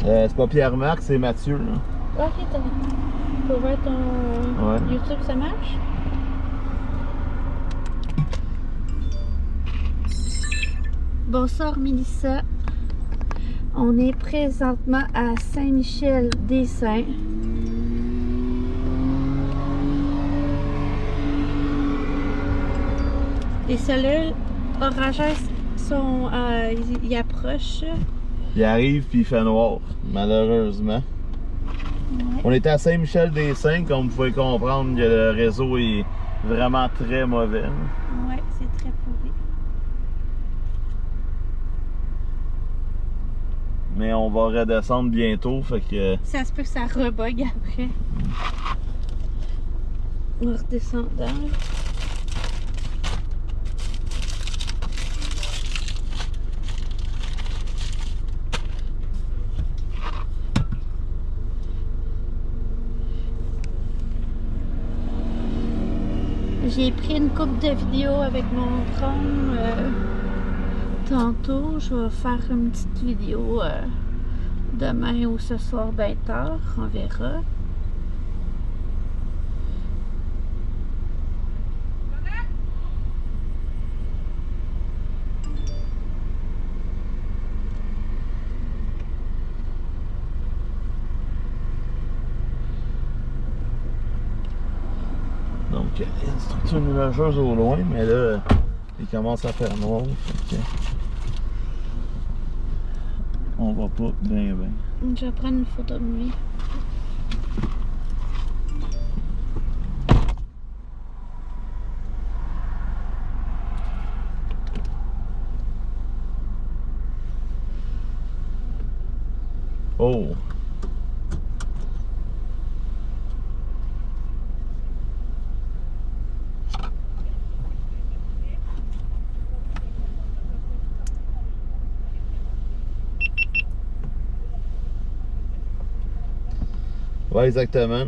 C'est pas Pierre-Marc, c'est Mathieu. Là. Ok, t'as pour voir ton YouTube, ça marche? Bonsoir Mélissa. On est présentement à Saint-Michel-des-Saints. Les cellules orageuses sont, ils approchent. Il arrive puis il fait noir, malheureusement. Ouais. On était à Saint-Michel-des-Saints, comme vous pouvez comprendre, que le réseau est vraiment très mauvais. Ouais, c'est très pourri. Mais on va redescendre bientôt, fait que... Ça se peut que ça rebug après. En redescendant. J'ai pris une coupe de vidéos avec mon drone tantôt. Je vais faire une petite vidéo demain ou ce soir bien tard. On verra. Donc, il y a une structure nuageuse au loin, mais là, il commence à faire noir, fait que... On va pas bien. Je vais prendre une photo de lui. Oh! Ouais, exactement.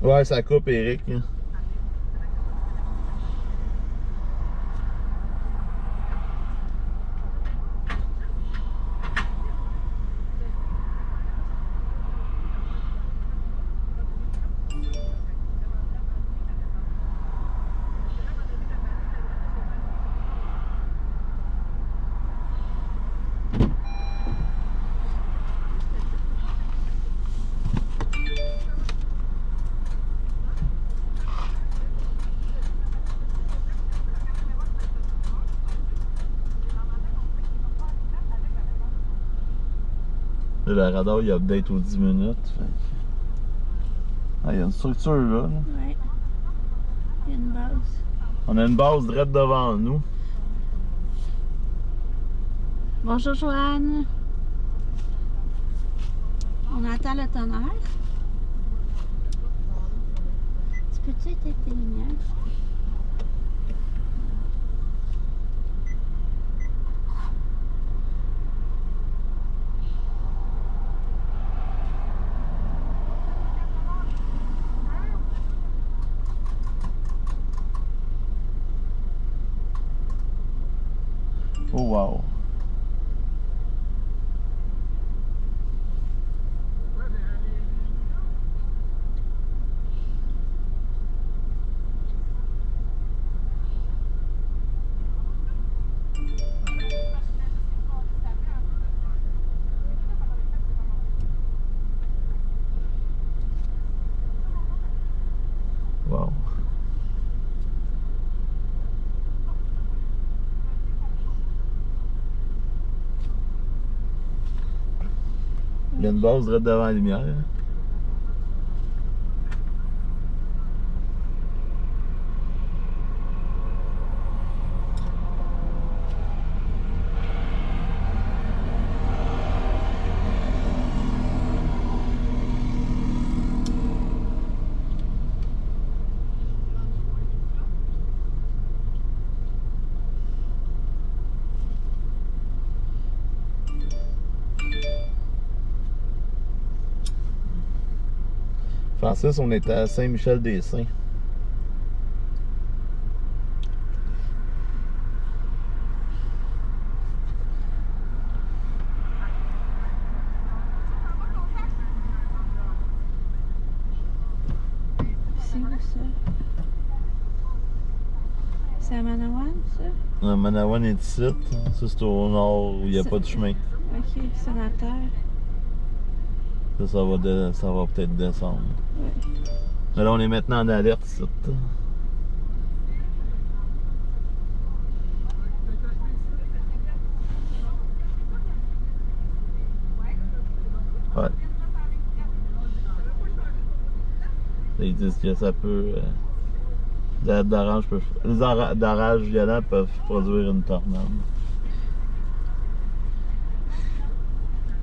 Ouais, ça coupe, Eric. Là, le radar, il update aux 10 minutes. Fait que... Ah, il y a une structure là. Ouais. Il y a une base. On a une base droite devant nous. Bonjour Joanne. On attend le tonnerre. Tu peux-tu éteindre tes lumières? Oh wow. Il y a une base direct devant la lumière. Francis, on était à Saint-Michel-des-Saints. C'est où ça? C'est à Manawan, ça? Manawan est ici. Ça, c'est au nord où il n'y a pas de chemin. Ok, c'est la terre. Ça va peut-être descendre. Ouais. Mais là, on est maintenant en alerte ici. Ouais. Ils disent que ça peut. Les orages violents peuvent produire une tornade.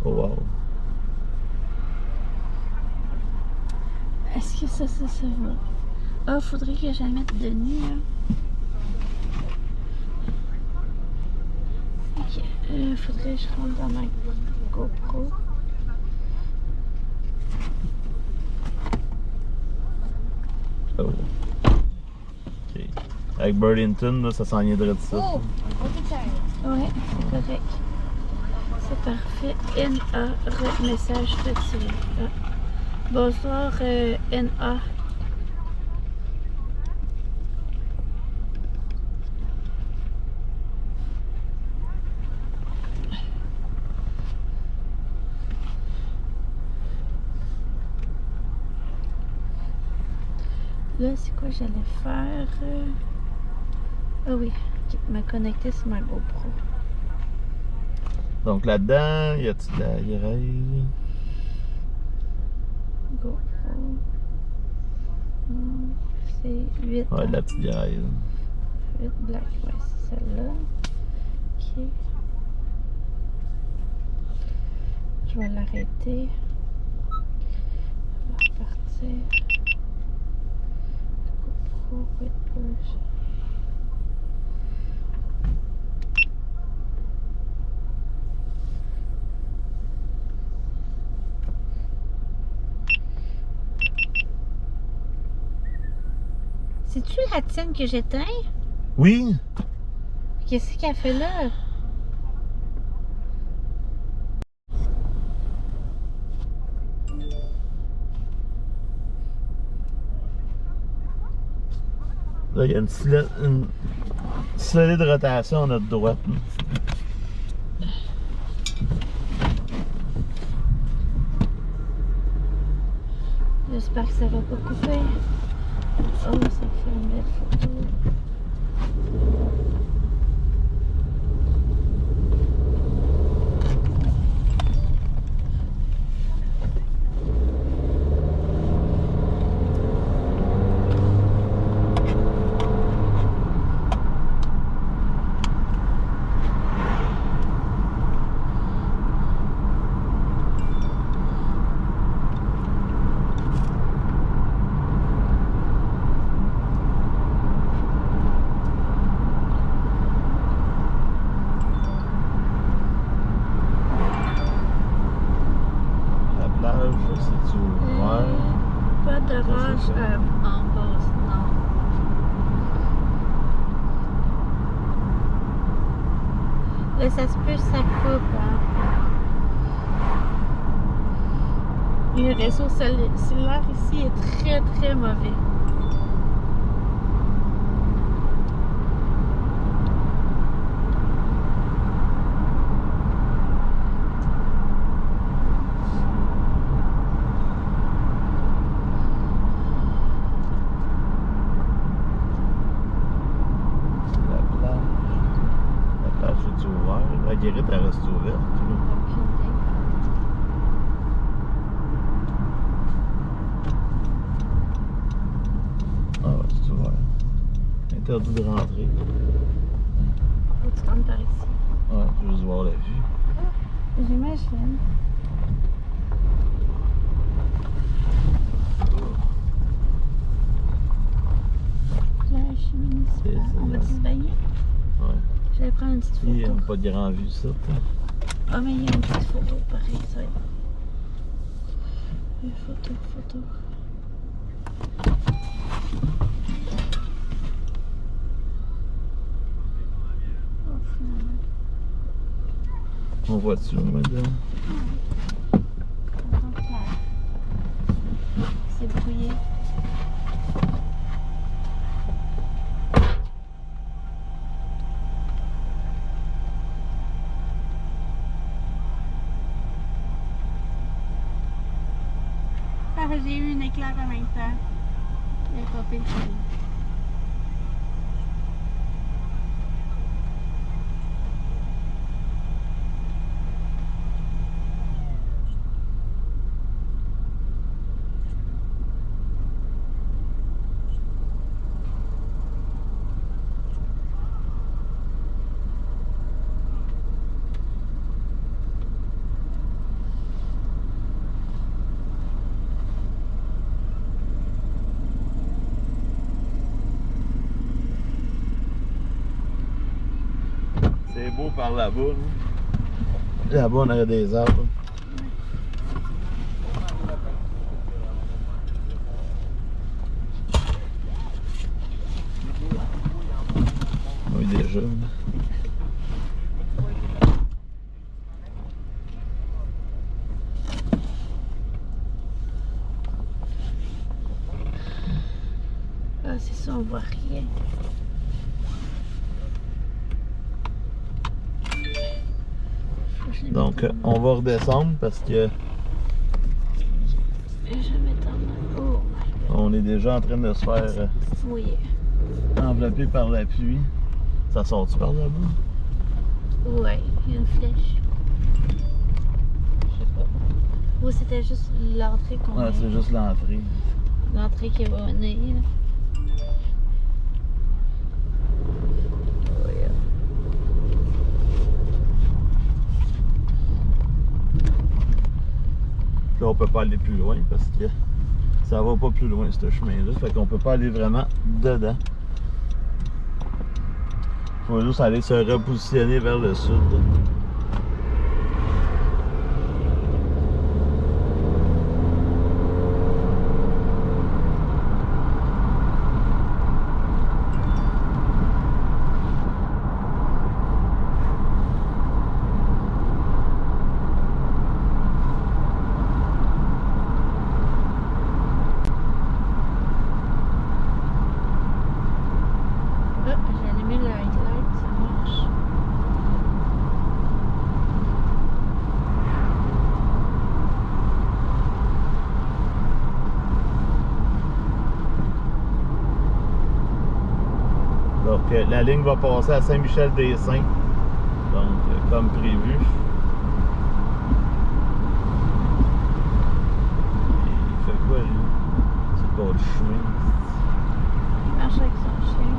Oh wow. Est-ce que ça va? Ah, faudrait que j'aille mettre de nuit, là. Ok, faudrait que je rentre dans ma GoPro. Oh. Ok. Avec Burlington, là, ça s'en vient de ça. Oh, Ouais, c'est correct. C'est parfait. NA, message retiré. Ah. Bonsoir, NA. Là, c'est quoi j'allais faire? Ah oui, ok, me connecter sur ma GoPro. Donc là-dedans, y a-t-il de la rail? GoPro. C'est 8. Ouais, de la petite rail. 8 black, ouais, c'est celle-là. Ok. Je vais l'arrêter. Je vais repartir. GoPro, wait push. C'est-tu la tienne que j'éteins? Oui! Qu'est-ce qu'elle fait là? Là, il y a une solide rotation à notre droite. J'espère que ça va pas couper. Oh, ça fait une belle photo. C'est-tu ouvert? Pas d'orage en basse, non. Là, ça se peut, ça coupe. Hein. Le réseau cellulaire ici est très très mauvais. La guérite, elle reste ouverte. Aucune idée. interdit de rentrer. Faut que tu rentres par ici. Ouais, je veux juste voir la vue. J'imagine. Plage municipale. On va se baigner? Ouais. J'allais prendre une petite Il n'y a photo. pas de grand vue, ça. Ah, mais il y a une petite photo, pareil, ça va être. Une photo. Oh, finalement. On voit-tu, madame? C'est brouillé. Ah, j'ai eu une éclair en même temps. Il a pas fait le film. C'est beau par là-bas. Là. Là-bas, on aurait des arbres. Oui, déjà. Ah, c'est ça, on voit rien. Donc, on va redescendre parce que Je vais mettre en oh my god. on est déjà en train de se faire Fouillé. envelopper par la pluie. Ça sort-tu par là-bas? Ouais, il y a une flèche. Je sais pas. Ou c'était juste l'entrée qu'on Ouais, a. c'est juste l'entrée. L'entrée qui va venir. Oh, yeah. Là, on peut pas aller plus loin parce que ça va pas plus loin, ce chemin-là. Fait qu'on peut pas aller vraiment dedans. Faut juste aller se repositionner vers le sud. Ah, j'ai allumé le highlight, ça marche. Donc, la ligne va passer à Saint-Michel-des-Saints. Donc, comme prévu. Il fait quoi, lui? C'est pas le chemin. Il marche avec son chien.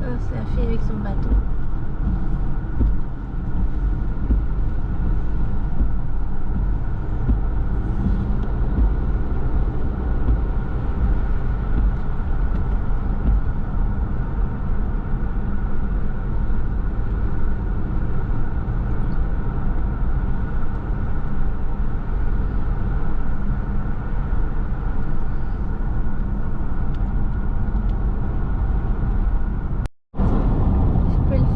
Ah, c'est la fille avec son bateau. Je peux le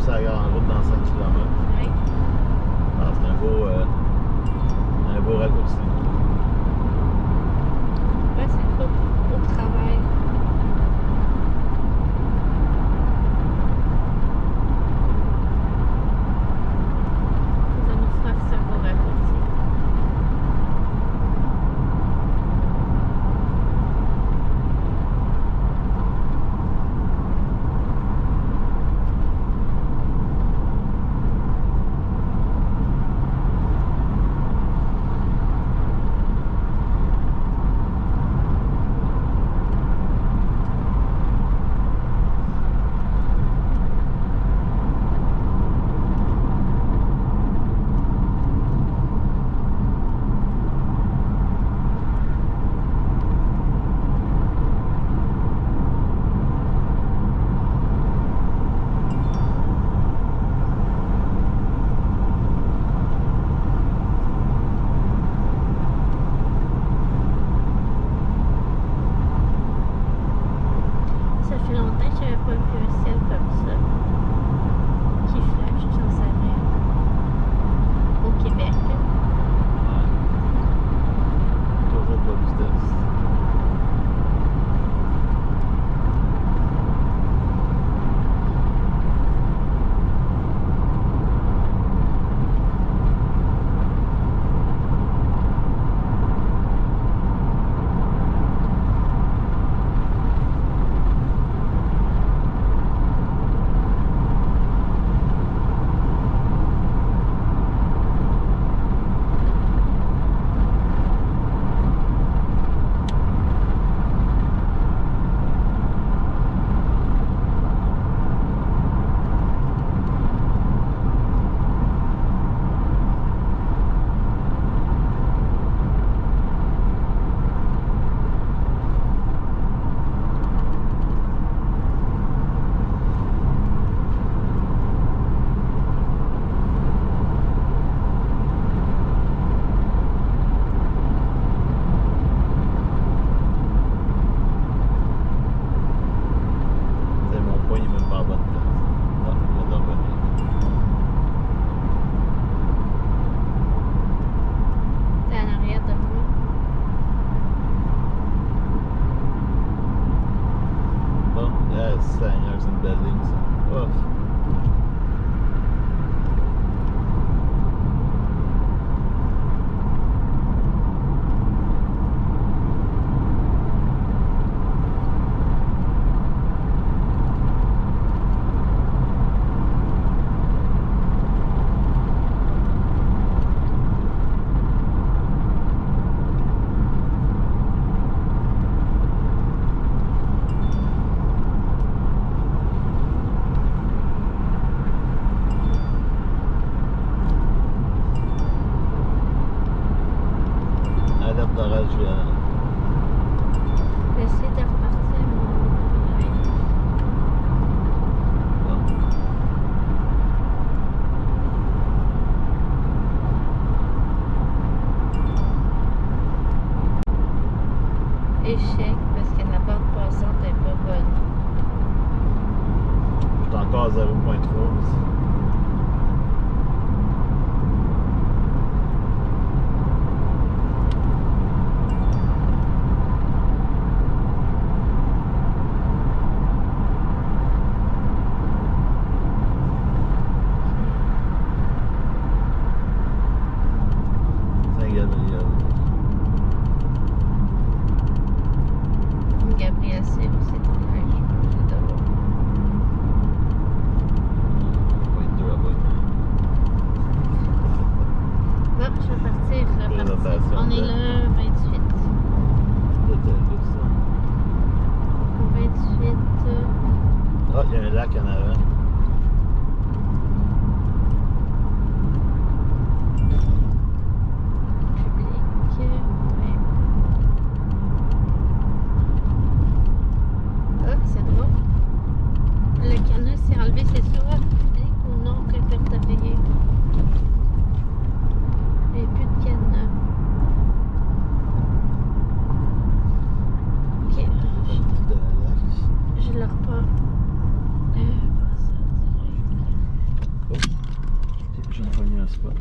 sur la grande route dans 5 km. Oui. Ah, c'est un beau raccourci. Ouais, c'est cool. Au travail. Ça nous fera que c'est un beau raccourci. Ça fait longtemps que j'avais pas vu un ciel comme ça, qui flash sans arrêt au Québec. Ouais. Toujours pas de vitesse. C'est mon point, il est même pas à bonne place. Ah, il vient de revenir. C'est en arrière de moi. Bon, yes, Seigneur, c'est une belle ligne, ça. Ouf. Alerte d'orage violent. J'essaie de repartir mon. Ouais. Bon. Échec parce que la bande passante est pas bonne. Je suis encore à 0.3 aussi. Saint-Gabriel. Gabriel, c'est dommage. C'est d'abord. Point 2 à bas. Bon, je vais partir. Présentation On est de- le 28. C'était juste ça. 28. Ah, il y a un lac en avant. Public. Ouais. Ah, c'est drôle. Le canot s'est enlevé, c'est soit public ou non répertorié. Il n'y a plus de cadenas. Ok, De la lac. je le repars. Pas ça, direct. un spot.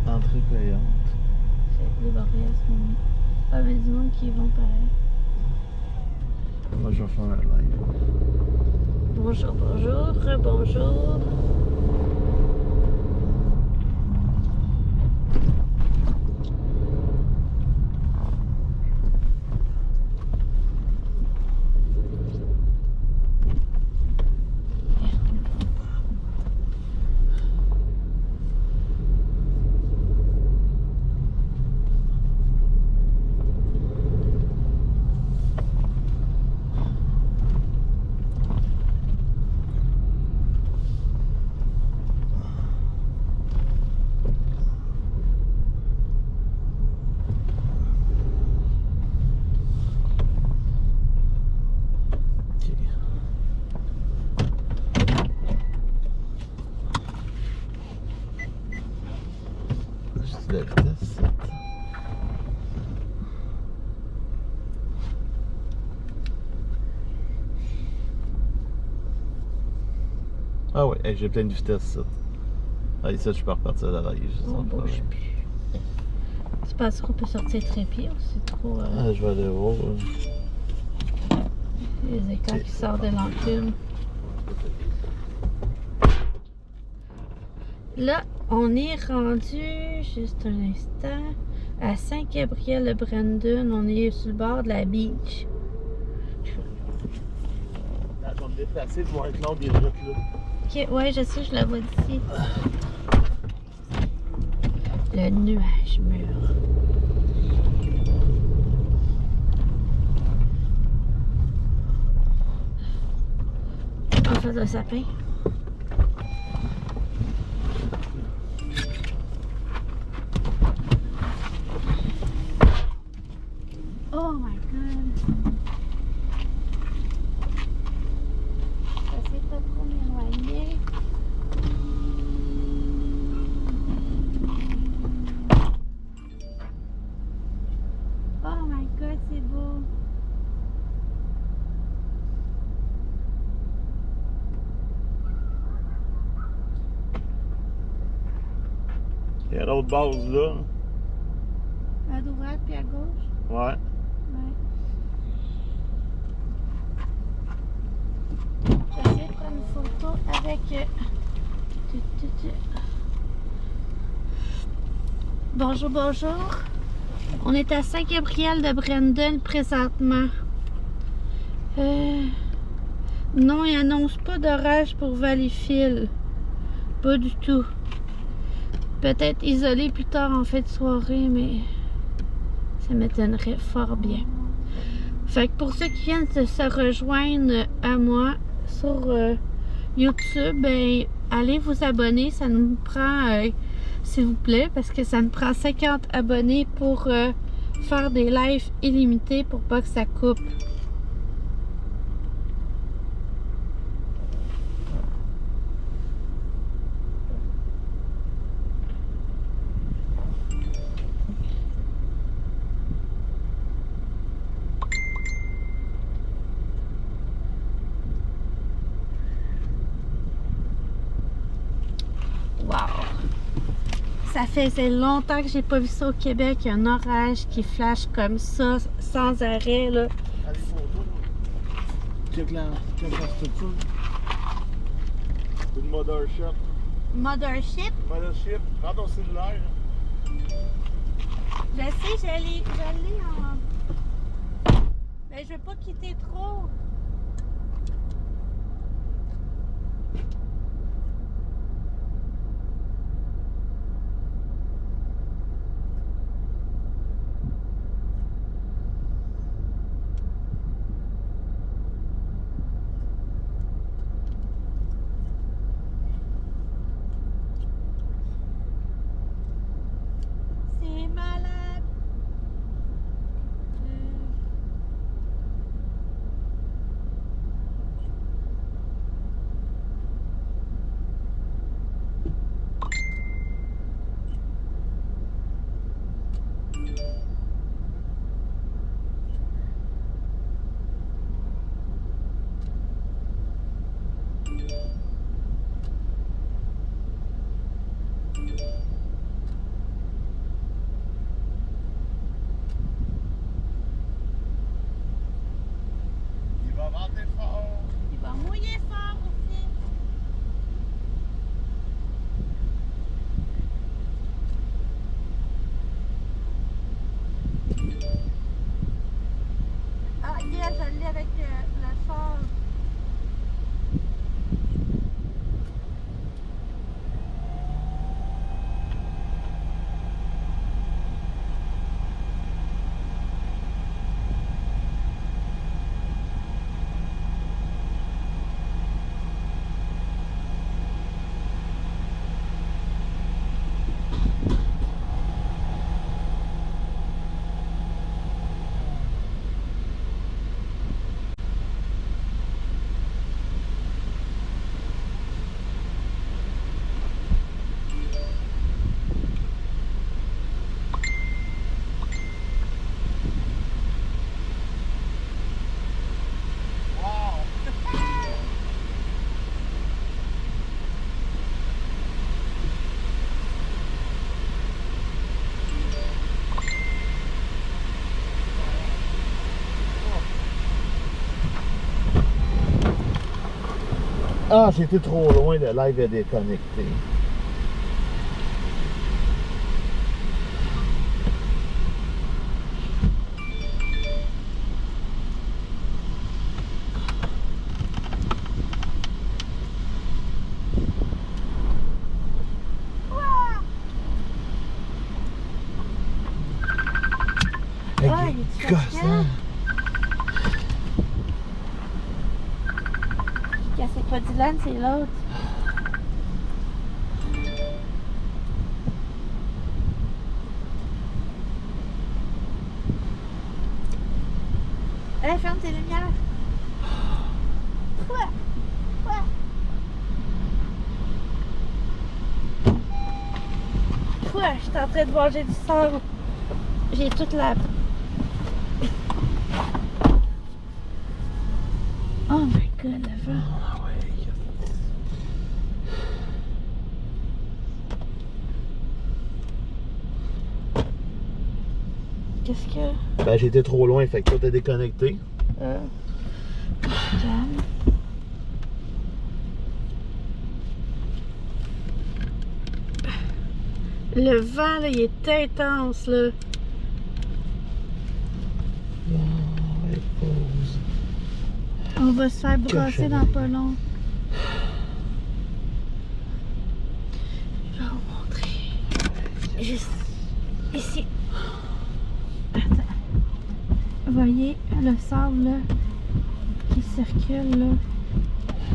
Entrée payante. Les barrières sont pas mal du monde qui y vont pareil. Moi je vais faire un live. Bonjour, bonjour, bonjour. La vitesse. Ah ouais, hey, j'ai plein de vitesse ça. Ah, et ça, je peux repartir à la raille. On bouge plus. C'est pas sûr qu'on peut sortir très pire, c'est trop. Ah, je vais aller voir. Les éclats qui sortent de l'enclume. Là, on est rendu, juste un instant, à Saint-Gabriel-de-Brandon. On est sur le bord de la beach. Je vais me déplacer pour être long des routes là. Ok, ouais, je sais, je la vois d'ici. Le nuage mûr. En face d'un sapin. Oh my god. Ça s'est pas trop m'éloigner. Oh my god, c'est beau. Il y a l'autre base là. À droite puis à gauche. Ouais. J'essaie de prendre une photo avec. Bonjour, bonjour. On est à Saint-Gabriel-de-Brandon présentement. Non, il annonce pas d'orage pour Valleyfield. Pas du tout. Peut-être isolé plus tard en fin de soirée, mais ça m'étonnerait fort bien. Fait que pour ceux qui viennent de se rejoindre à moi sur YouTube, ben, allez vous abonner. Ça nous prend, s'il vous plaît, parce que ça nous prend 50 abonnés pour faire des lives illimités pour pas que ça coupe. Ça faisait longtemps que j'ai pas vu ça au Québec. Un orage qui flash comme ça, sans arrêt, là. Allez, photos. Check la structure. Une mothership. Mothership? Mothership. Prends ton cellulaire. Je sais, je l'ai en... Mais je veux pas quitter trop. C'est malade. Il va venter fort. Il va mouiller fort aussi. Ah, yeah, je l'ai avec le char. Ah, j'étais trop loin, le live est déconnecté. Ah, il est fatiguant. C'est pas Dylan, c'est l'autre. Allez, ferme tes lumières. Quoi? Quoi? Quoi? Je suis en train de manger du sable. J'ai toute la... Oh my god, le vent. Ah ouais. Qu'est-ce que... Ben, j'étais trop loin, fait que toi t'es déconnecté. Calme. Le vent, là, il est intense, là. Ouais, pause. On va se faire brasser dans pas long. Je vais vous montrer. Juste ici. Attends. Vous voyez le sable là, qui circule là.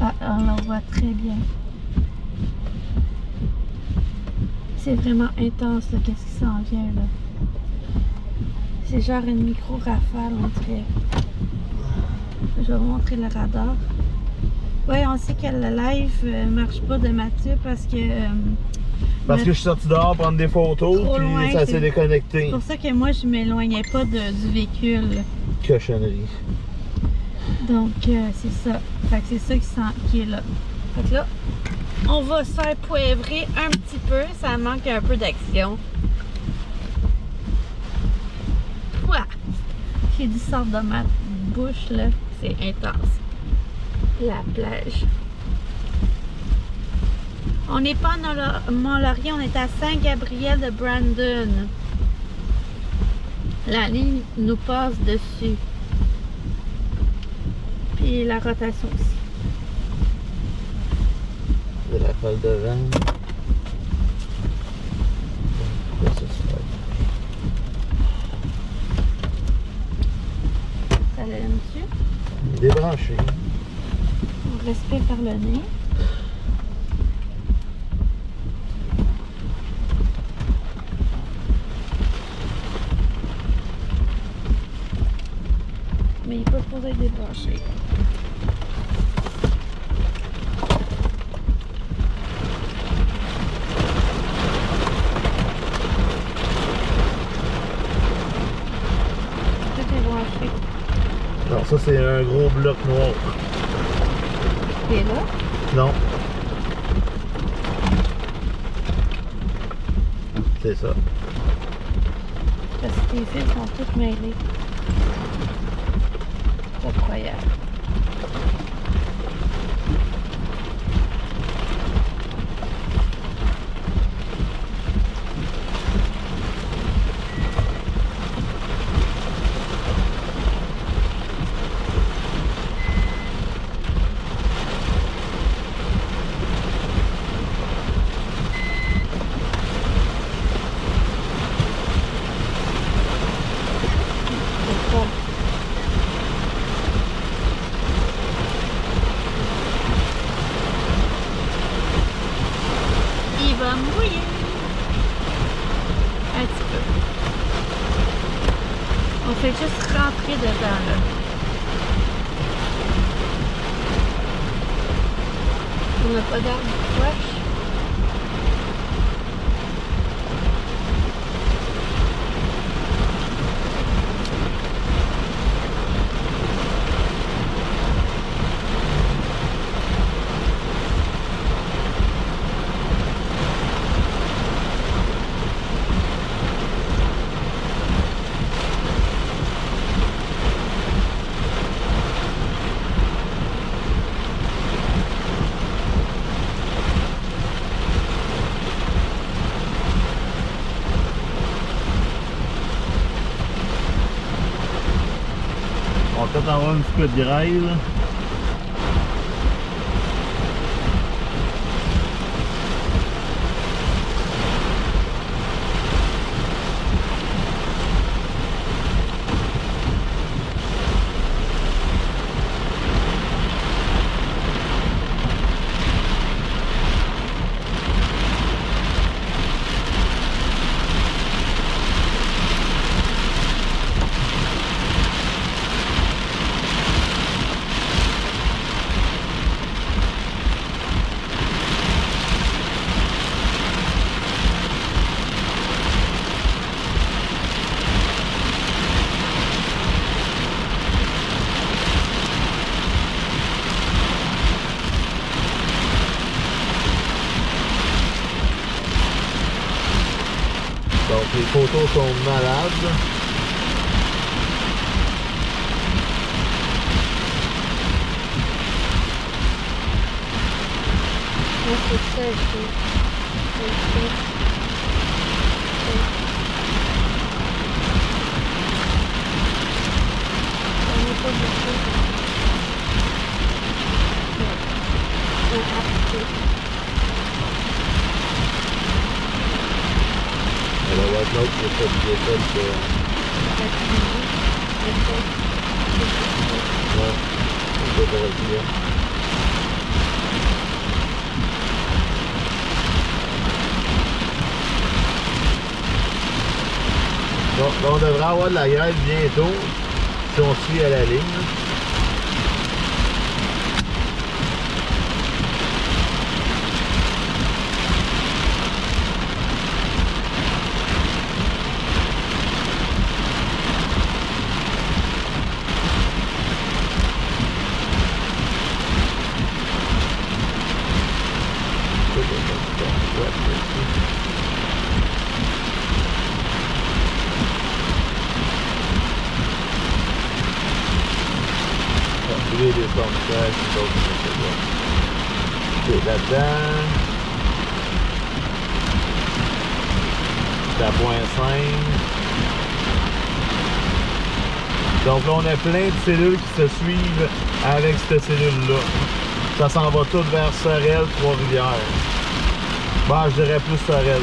Ah, on le voit très bien. C'est vraiment intense là, qu'est-ce qui s'en vient là. C'est genre une micro-rafale, on dirait. Je vais vous montrer le radar. Ouais, on sait que le live marche pas de Mathieu parce que... Parce que je suis sorti dehors prendre des photos, trop puis loin, ça c'est- s'est déconnecté. C'est pour ça que moi, je m'éloignais pas du véhicule. Cochonnerie. Donc, c'est ça. Fait que c'est ça qui est là. Fait que là, On va se faire poivrer un petit peu, ça manque un peu d'action. Ouah! J'ai du sort dans ma bouche là, c'est intense. La plage. On n'est pas à Mont-Laurier, on est à Saint-Gabriel de Brandon. La ligne nous passe dessus. Puis la rotation aussi. De la colle de vent. Pourquoi ça se fait? Ça l'aime dessus. Débranché. On respire par le nez. Mais il peut supposé être débranché. Tout est branché. Non, ça c'est un gros bloc noir. Il est là. Non. C'est ça. Parce que les fils sont tous mêlés. C'est incroyable. C'est bon. Il va mouiller. Un petit peu. On fait juste rentrer dedans là. On n'a pas d'arbre proche. On va peut-être avoir un petit peu de grêle. Donc les photos sont malades. Moi, c'est ça, on n'est pas beaucoup. Alors, on va être l'autre pour faire du défaut que... Ouais, on peut pas le dire. Donc, on devrait avoir de la grève bientôt si on suit à la ligne. ouvrir des storm crash, d'autres, ok, là-dedans. C'est à point 5. Donc là, on a plein de cellules qui se suivent avec cette cellule-là. Ça s'en va tout vers Sorel, Trois-Rivières. Bon, je dirais plus Sorel. Là. Ouais.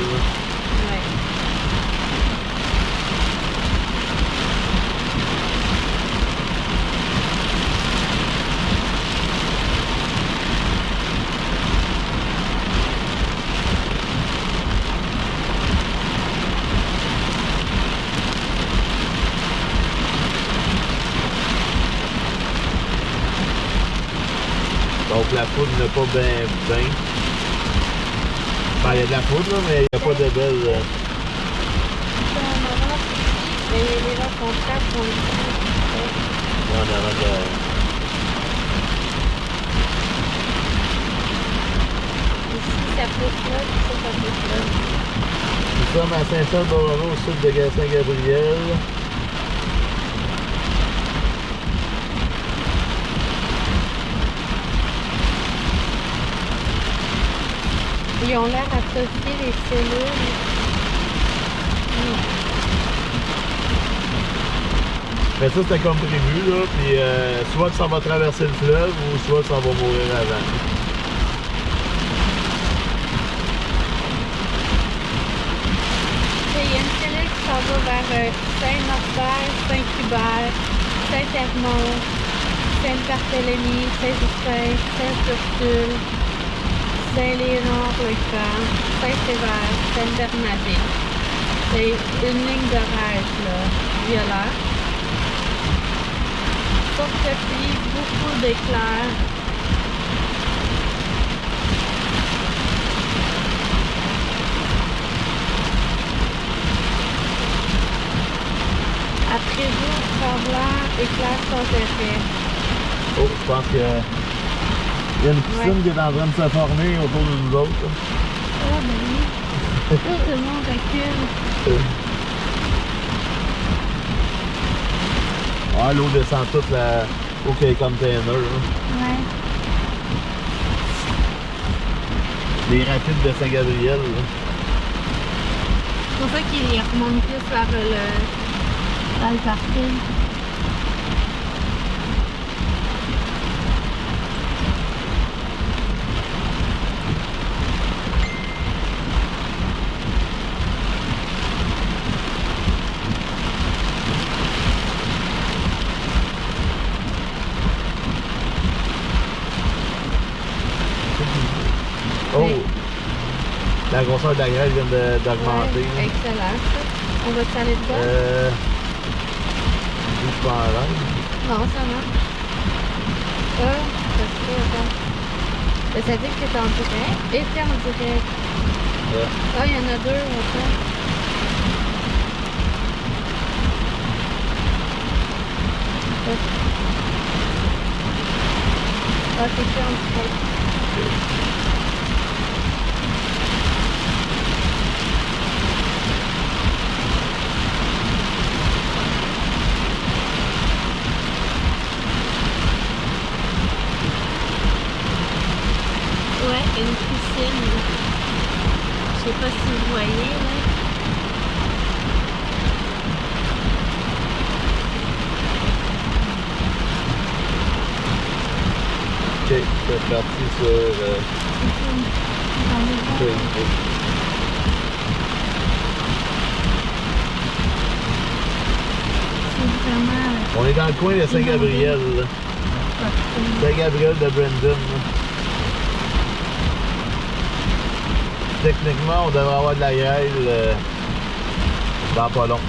Donc la poudre n'a pas bien. Ben, il y a de la poudre, là, mais il n'y a pas de belle. Mais les gens sont prêts pour le Non, non, non. Ici, ça pousse là, puis ça pousse là. Nous sommes à Saint-Saul-Borromeo, au sud de Saint-Gabriel. Ils ont l'air associés, les cellules. Mais ça, c'était comme prévu, là. Puis soit que ça va traverser le fleuve ou soit que ça va mourir avant. Il y a une cellule qui s'en va vers Saint-Norbert, Saint-Hubert, Saint-Hermont, Sainte-Barthélemy, Saint-Justin, Saint-Ursule, Saint-Léonard-le-Grand, Saint-Sévère, Sainte-Bernadette. C'est une ligne d'orage, là, violet. Forte pluie, beaucoup d'éclairs. Après jour, tremblant, éclairs sans effet. Oh, je pense que. Il y a une piscine qui est en train de se former autour de nous autres. Là. Oh, ben oui. Tout le monde recule. Ah, l'eau descend toute la. Au quai container. Là. Ouais. Les rapides de Saint-Gabriel. C'est pour ça qu'il remonte plus vers dans le parking. Oh! La grosseur de la grêle vient d'augmenter. Ouais, excellent ça. On va aller dedans? Je suis pas en rêve. Non, ça marche. Ça se fait, attends. Ça dit que t'es en direct. Et t'es en direct. Ah, il y en a deux, attends. Ah, c'est plus en direct. Ouais, une piscine. Je sais pas si vous voyez, là. Ok, c'est parti sur Facebook. C'est vraiment... On est dans le coin de Saint-Gabriel. Saint-Gabriel de Brandon. Techniquement, on devrait avoir de la grêle dans pas long.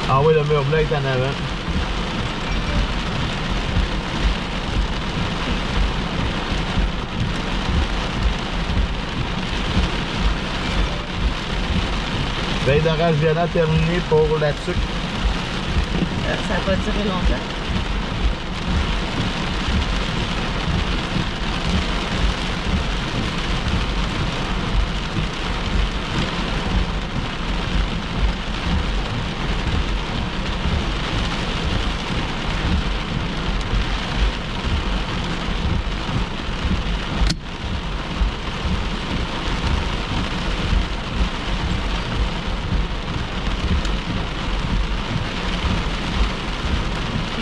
Ah oui, le mur blanc est en avant. Veille d'orage violent terminé pour la TUC. Ça va durer longtemps.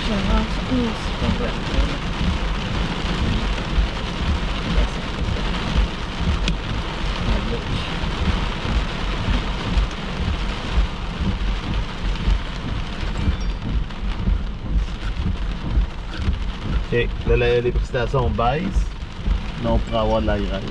j'avance. Non, c'est pas vrai. Ok, là les précipitations baissent. Là on pourrait avoir de la grêle.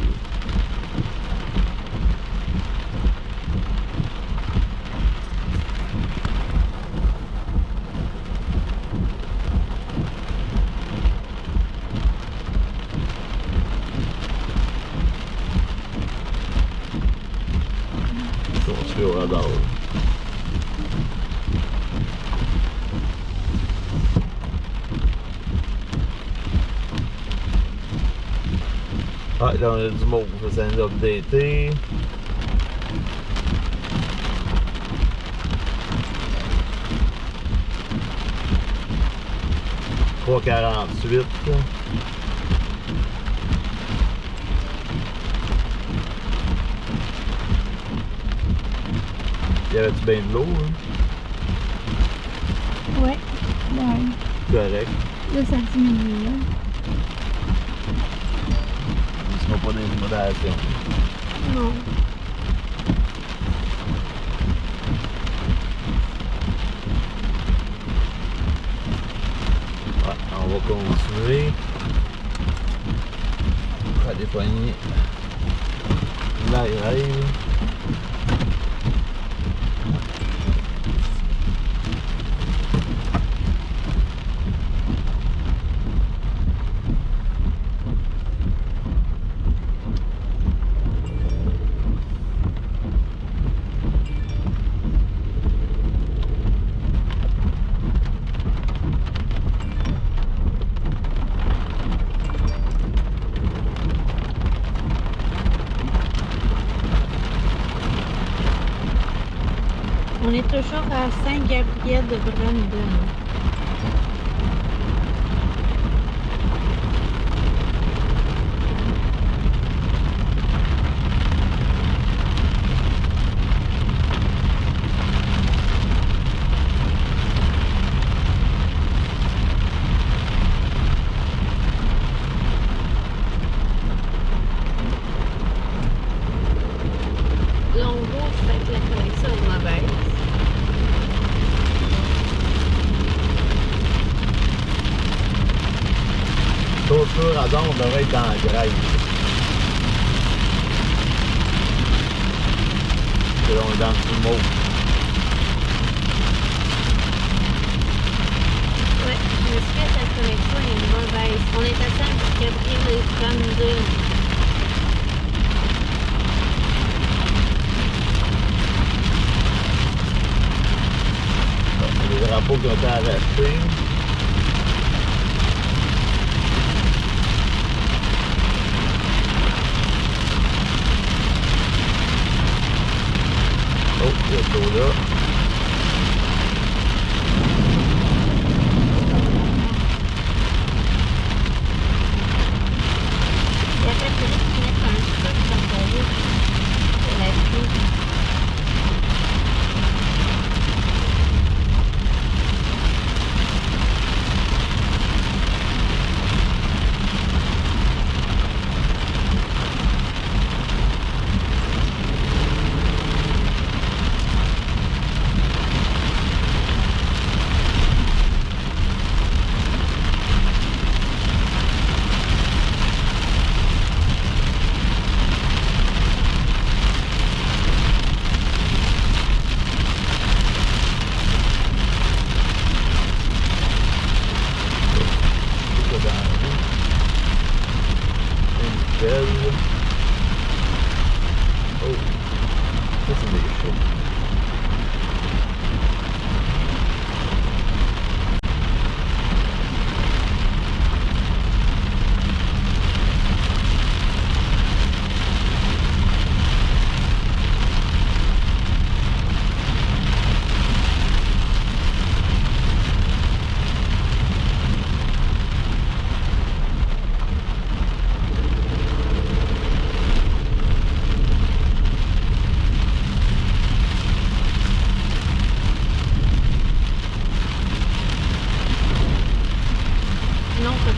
On suit au radar. Ah, là on a du mauve, ça nous a updaté. « 3,48 ». Y avait-tu bien de l'eau? Hein? Ouais. Ouais. Correct. Là, ça diminue, là. Ils seront pas dans une modération. Non. Ouais, on va continuer. On va dépoigner la grêle. On est toujours à Saint-Gabriel de Brandon. Là, on bouge, fait que la connexion est mauvaise. Chaussure à don devrait être dans la grêle. Là, on est dans le tout mauve. Ouais, je sais que la connexion est mauvaise. On est à Saint-Gabriel de Brandon. Les drapeaux qui ont été arrêtés. Oh, il y a l'eau là. Il y a quelques gens qui mettent un truc dans ta route pour la pluie.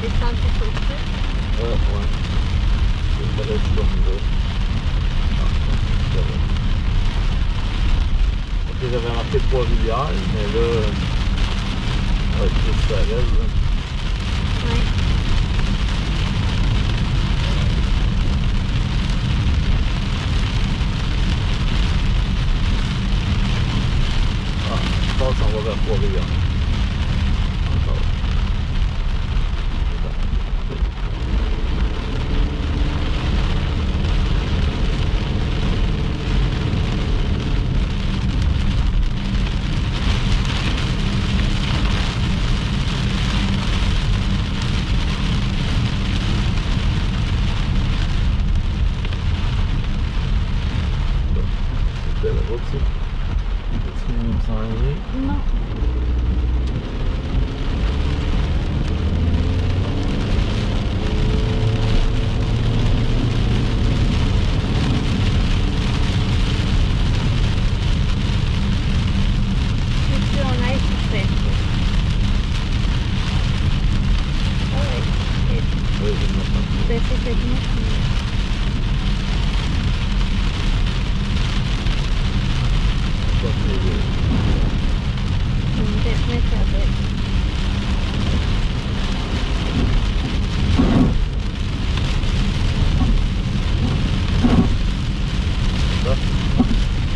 descendre tout au dessus. Ouais. C'est pas là, comme là. Ah, c'est vrai. Ok, j'avais marqué Trois-Rivières, mais là, ouais, plus ça reste, là. Ouais. Ah, je pense qu'on va vers Trois-Rivières. Encore. C'était la route, ça. Est-ce qu'il nous s'en vient? Non. Si on aille sur cette route. Ah ouais. Oui, je me sens. Ben, c'est cette route. Pas très bien. On va se mettre avec.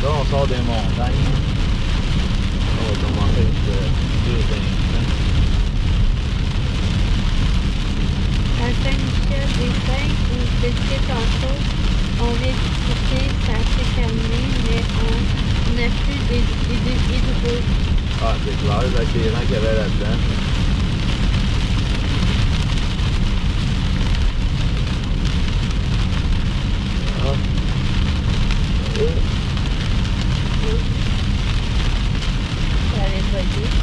Là, on sort des montagnes. On va commencer avec deux instants. À Saint-Michel-des-Saints, où je disais tantôt, on vient discuter, ça s'est terminé, mais on n'a plus d'hydro. Ah, c'est clair, avec les rangs qu'il y avait là-dedans. Ah. Ça allait pas vite.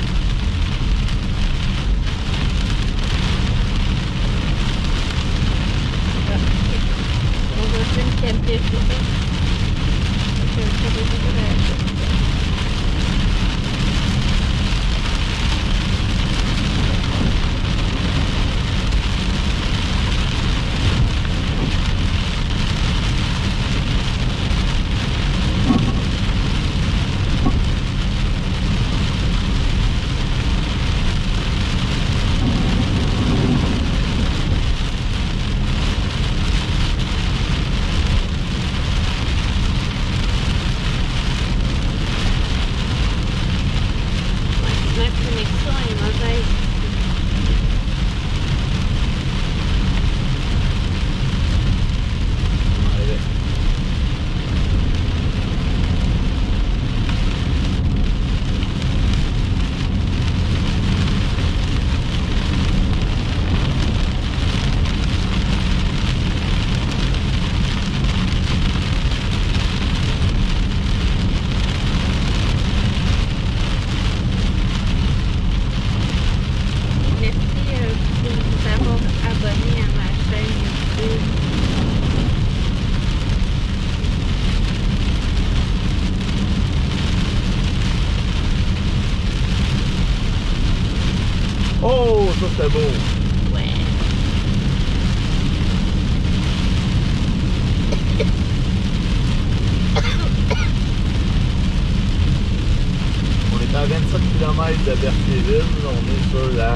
Ah, ok. On va faire une camper pour ça. Ma connexion est mauvaise. Allez. Merci pour vous avoir abonné à ma chaîne YouTube. Oh, ça c'était beau. Ouais. On est à 27 km de Berthierville. On est sur la...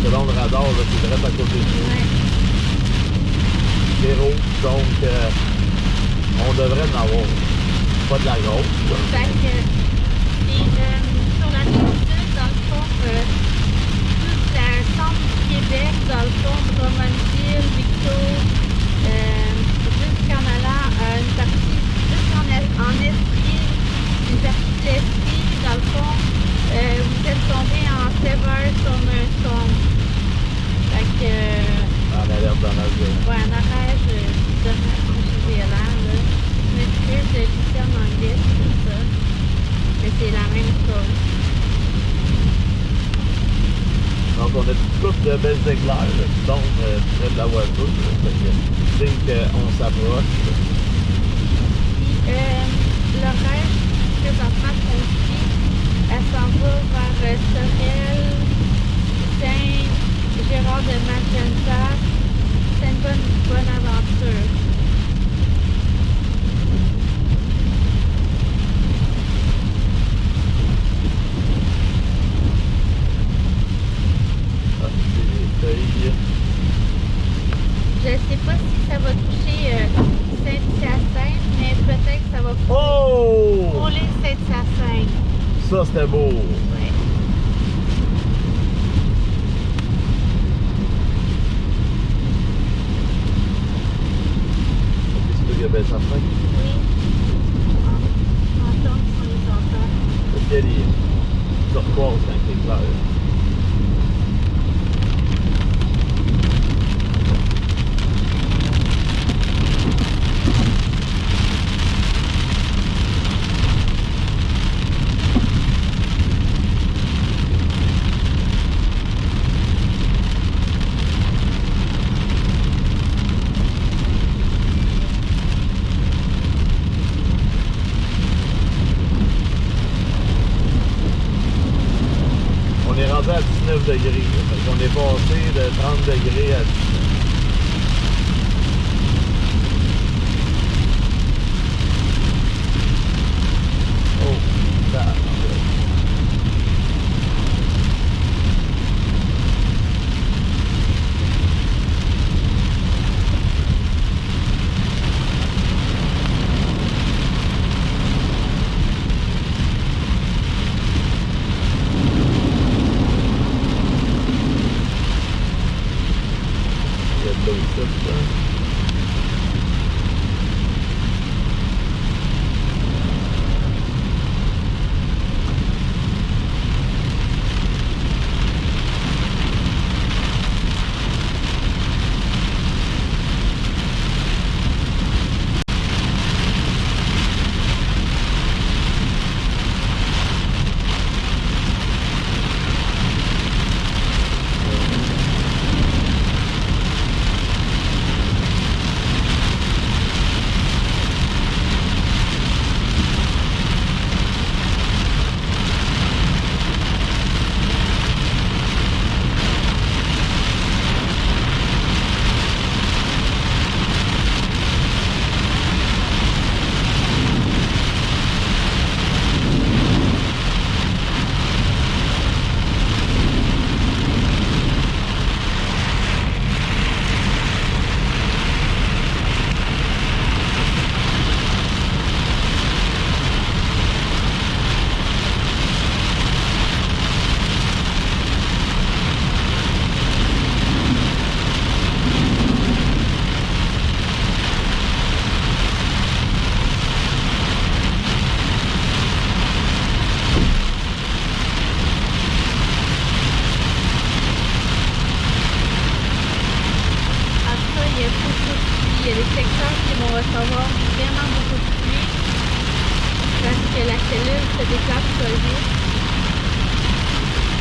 selon le radar, là, c'est direct à côté de nous. Ouais. C'est rouge, donc on devrait en avoir. Pas de la grosse. Là. Fait que, sur la rive sud, dans le fond, toute la centre du Québec, dans le fond, Drummondville, Victo, jusqu'en allant à une partie, jusqu'en Estrie, une partie de l'Estrie, dans le fond, vous êtes tombé en sévère storm. Fait que, En alerte d'orage violent. ouais, un orage violent, là. Je m'excuse de le terme anglais, c'est ça. Mais c'est la même chose. Donc on a une couple de belles éclairs là, qui tombent près de la voiture. Là, fait que signe qu'on s'approche. Puis l'horaire présentement qu'on suit, elle s'en va vers Sorel, Saint-Gérard de Magenta. C'est une bonne aventure. Ah, c'est des feuilles. Je sais pas si ça va toucher Saint-Hyacinthe, mais peut-être que ça va Oh! frôler Saint-Hyacinthe. Ça c'était beau. Ouais. C'est sûr qu'il y a belle certain. Oui. On tombe sur les enfants. Parce qu'il y a des turquoises quand c'est clair. On est rendu à 19 degrés. Fait qu'on est passé de 30 degrés à 19. Oh, ça. Il y a de l'eau ici, ça. Il y a des secteurs qui vont recevoir vraiment beaucoup de pluie parce que la cellule se déplace pas vite.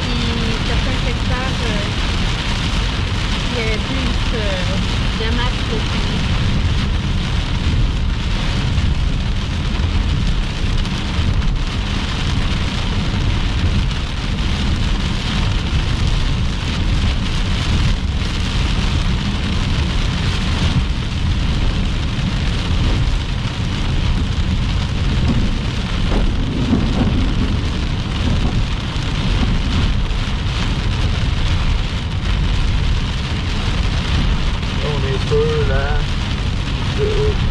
Puis certains secteurs, il y a plus de masse de pluie.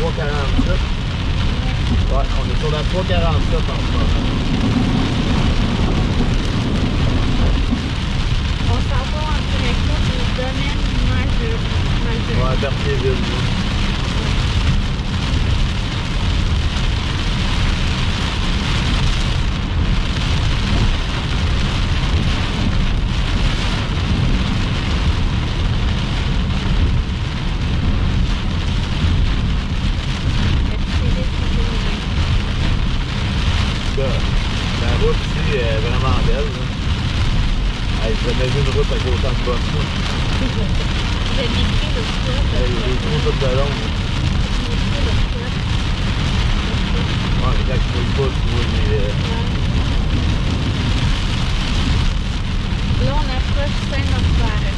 347. Ouais, on est sur la 347 en ce moment. On s'en va en direction du domaine majeur. Ouais, Berthierville. La route ici est vraiment belle. Hey, j'ai jamais vu une route avec autant de bosses. J'ai décrit le spot. Hey, les gros bouts de long. Ouais, mais quand tu fouilles pas, tu vois les... Là, on approche Saint-Norbert.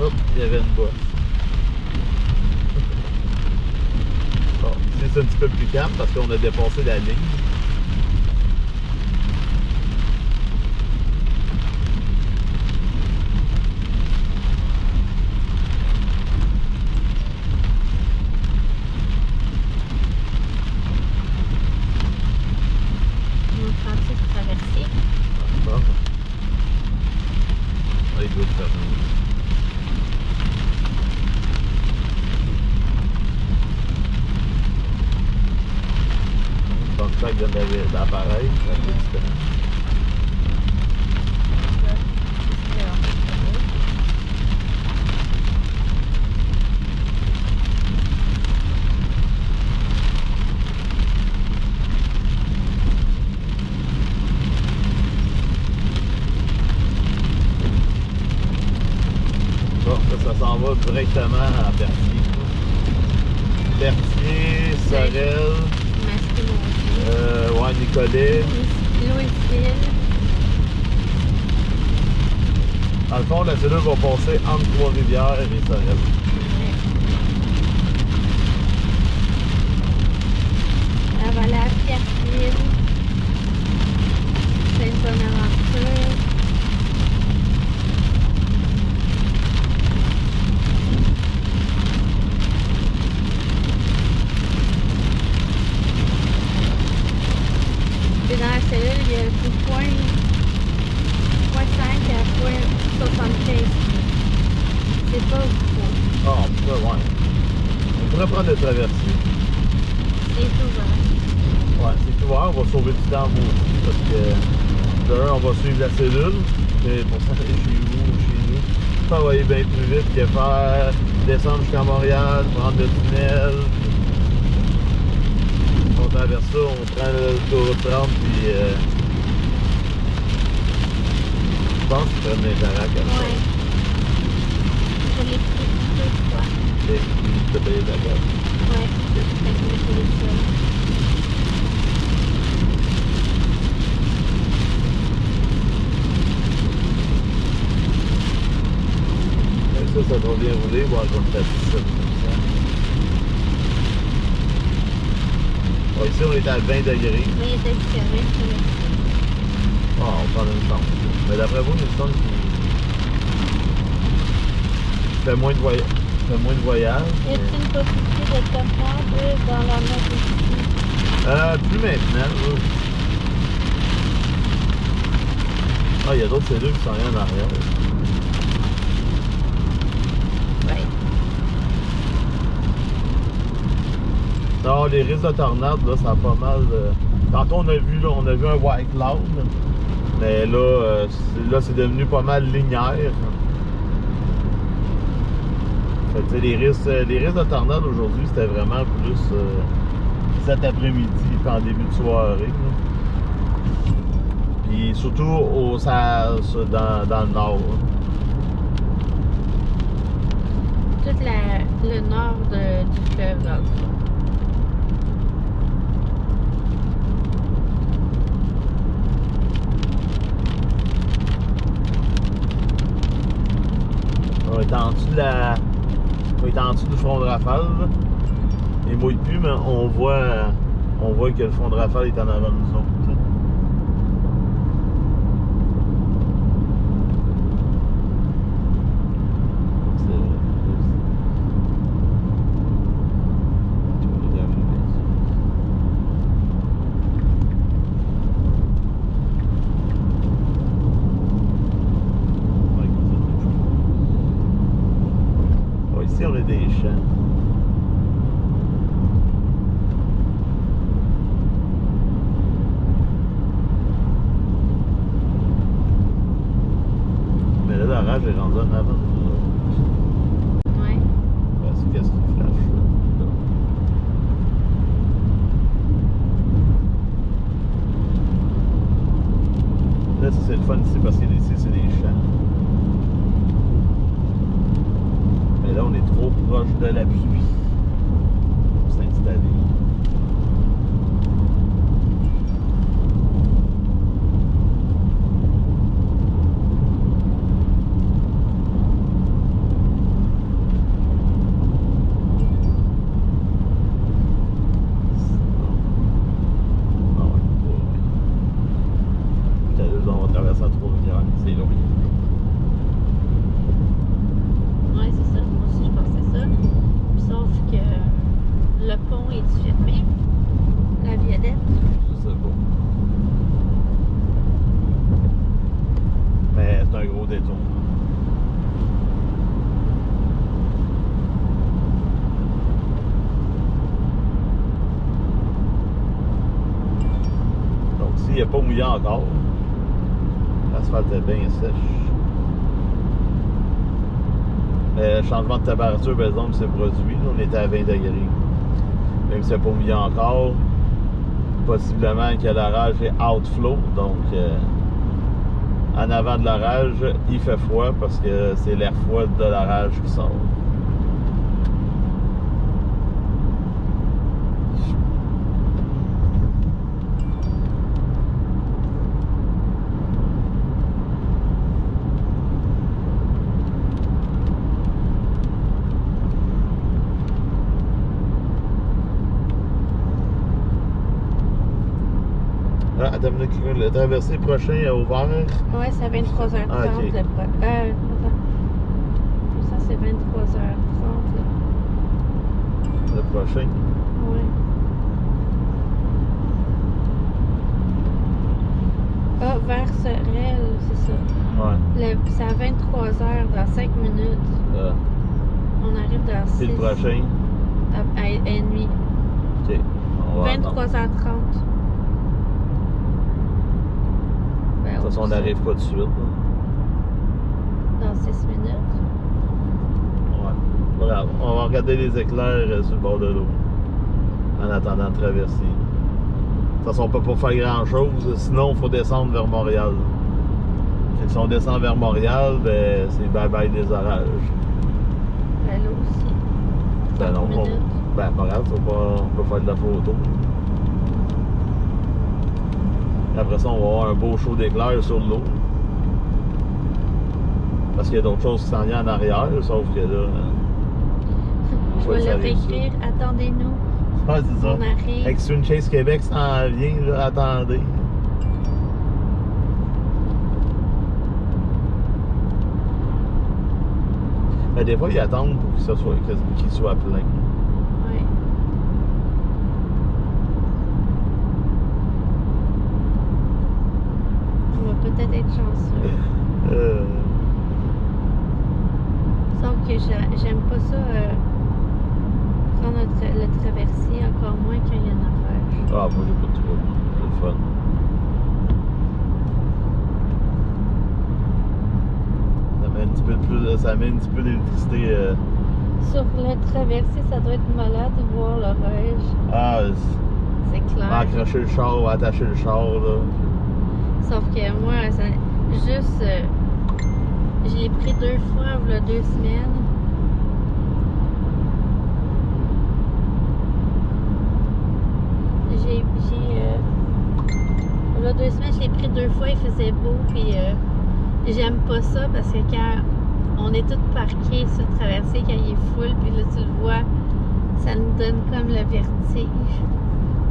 Hop, il y avait une bosse. Bon, ici c'est un petit peu plus calme parce qu'on a dépassé la ligne. Vient d'appareil, c'est un peu différent. Bon, ça s'en va directement à Berthier. Berthier, Sorel. Ouais, Nicolet. Louisville. Dans le fond, la cellule va passer entre Trois-Rivières et Sorel. Avalage, Pierreville. Sainte-Bonaventure. Puis dans la cellule, il y a le point 5 à point 75. C'est pas beaucoup. Ah, on pourrait, ouais. On pourrait prendre le traversier. C'est ouvert. Ouais, c'est ouvert. On va sauver du temps aussi parce que de un, on va suivre la cellule. Et pour ça, chez nous, ça va aller bien plus vite que faire descendre jusqu'à Montréal, prendre le tunnel. On traverse ça, on prend l'autoroute 30 puis je pense qu'ils prennent l'interact comme ça. Ouais. Je l'ai pris deux fois. Et tu peux payer ta carte. Ouais. Fait que je l'ai payé seul. Ça va bien rouler, voir comme ça 17%. Bon, ici, on est à 20 degrés. Mais il était différent. Ah, on prend une chance. Mais d'après vous, une sonne qui fait moins de voyage. Y a-t-il une possibilité de tornade dans la mer ici? Plus maintenant. Là. Ah, il y a d'autres cellules qui sont rien en arrière. Oui. Non, les risques de tornade, là, ça a pas mal. Tantôt, on a vu un white cloud. Mais là, c'est devenu pas mal linéaire. Fait que, les risques de tornade aujourd'hui, c'était vraiment plus cet après-midi et en début de soirée. Là. Puis surtout dans le nord. Là. Tout le nord du fleuve, dans le fond. On est en dessous du front de rafale. Là. Il mouille plus, mais on voit que le front de rafale est en avant de nous autres. Ici, on a des champs. Mais là, l'orage est rendu en avant. Ouais. Parce que qu'est-ce qui flash là? Là, ça, c'est le fun ici parce que ici, c'est des champs. Mais là, on est trop proche de la pluie pour s'installer. On va traverser à Trois-Rivières, c'est long. Ouais, c'est ça. Moi aussi, je pensais ça. Sauf que le pont est fermé. La viaduc. C'est beau. Mais c'est un gros détour. Donc, s'il n'est pas mouillé encore, l'asphalte est bien sèche. Le changement de température, par exemple, s'est produit. On était à 20 degrés. Même si c'est pas mouillé encore, possiblement que l'orage est outflow. Donc, en avant de l'orage, il fait froid parce que c'est l'air froid de l'orage qui sort. Attends, le traversée prochain est ouvert. Ouais, c'est à 23h30. Ah, ok. Attends. Ça, c'est 23h30. Le prochain. Ouais. Ah, vers Sorel, c'est ça. Ouais. C'est à 23h dans 5 minutes. On arrive dans 6. C'est le prochain. À nuit. Ok. On va 23h30. De toute façon, on n'arrive pas tout de suite. Là. Dans 6 minutes. Ouais. Voilà. On va regarder les éclairs sur le bord de l'eau. En attendant de traverser. De toute façon, on peut pas faire grand chose. Sinon, il faut descendre vers Montréal. Fait que si on descend vers Montréal, ben, c'est bye-bye des orages. Ben là aussi. Ben non, minutes. ben pas grave, on peut faire de la photo. Après ça, on va avoir un beau show d'éclairs sur l'eau. Parce qu'il y a d'autres choses qui s'en viennent en arrière, sauf que là... Je vais leur écrire, attendez-nous. Ouais, c'est ça. On arrive. Extreme Chase Québec s'en vient, là, attendez. Ben, des fois, ils attendent pour qu'il soit plein. Ouais. On va peut-être être chanceux. Sauf que j'aime pas ça prendre le traversier, encore moins quand il y a un orage. Ah, moi, j'ai pas de trouble. C'est le fun. Ça met un petit peu d'électricité. Sur le traversier, ça doit être malade de voir l'orage. Ah, C'est on va clair. accrocher le char, on va attacher le char, là. Sauf que moi, juste, je l'ai pris 2 fois, il y a 2 semaines. Il y a 2 semaines, je l'ai pris 2 fois, il faisait beau, puis j'aime pas ça parce que quand on est tous parqués sur le traversier, quand il est full, puis là tu le vois, ça nous donne comme le vertige.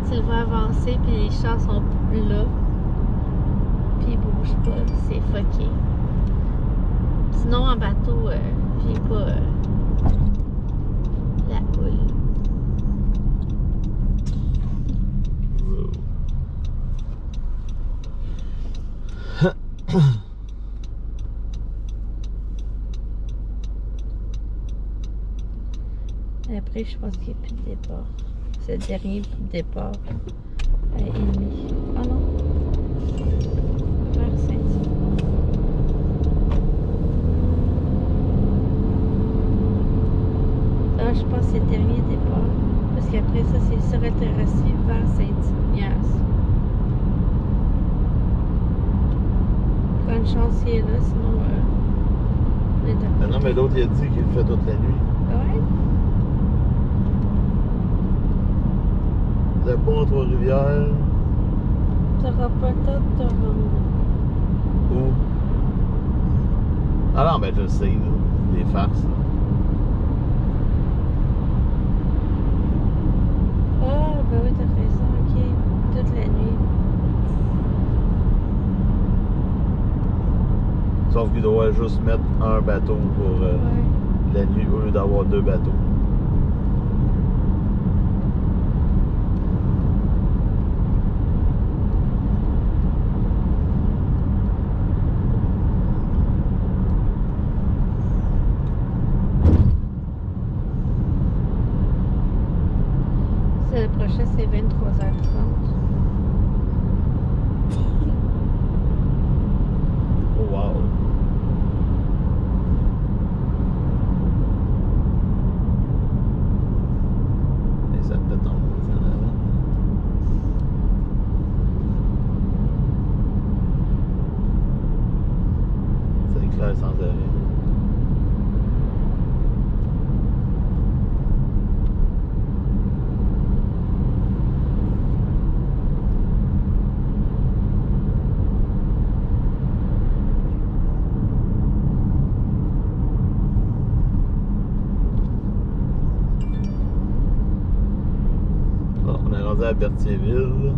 Tu le vois avancer, puis les chars sont là, puis ils bougent pas, c'est fucké. Sinon en bateau, j'ai pas la houle. Après, je pense qu'il n'y a plus de départ. C'est le dernier départ à Ennemi. Ah non. Vers Saint-Hyacinthe. Ah, je pense que c'est le dernier départ. Parce qu'après ça, c'est sur le terrassier vers Saint-Ignace. Quand une chance il est là, sinon on est à Non, mais l'autre, il a dit qu'il le fait toute la nuit. Ouais. Le pont Trois-Rivières. T'auras pas le temps de te rendre. Où? Ah non, ben je sais, là. Des farces, là. Ah, ben oui, t'as raison, ok. Toute la nuit. Sauf qu'il doit juste mettre un bateau pour Ouais. la nuit au lieu d'avoir 2 bateaux. Le prochain, c'est 23h30. Oh wow! Et ça peut tomber en avant. C'est clair sans arrêt. On est rendu à Berthierville.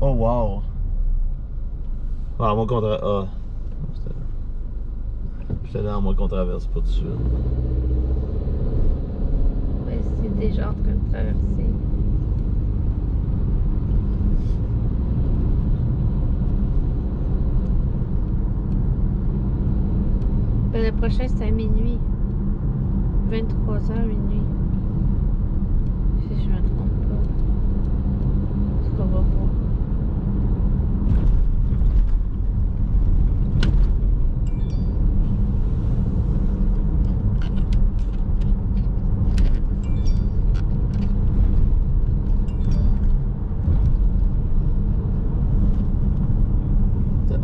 Oh wow! Ah, moi qu'on traverse. Ah. J'étais là, moi qu'on traverse pas tout de suite. Ouais, c'est déjà en train de traverser. Ben, le prochain, c'est à minuit. 23h, minuit. Si je me trompe pas. Ce qu'on va voir.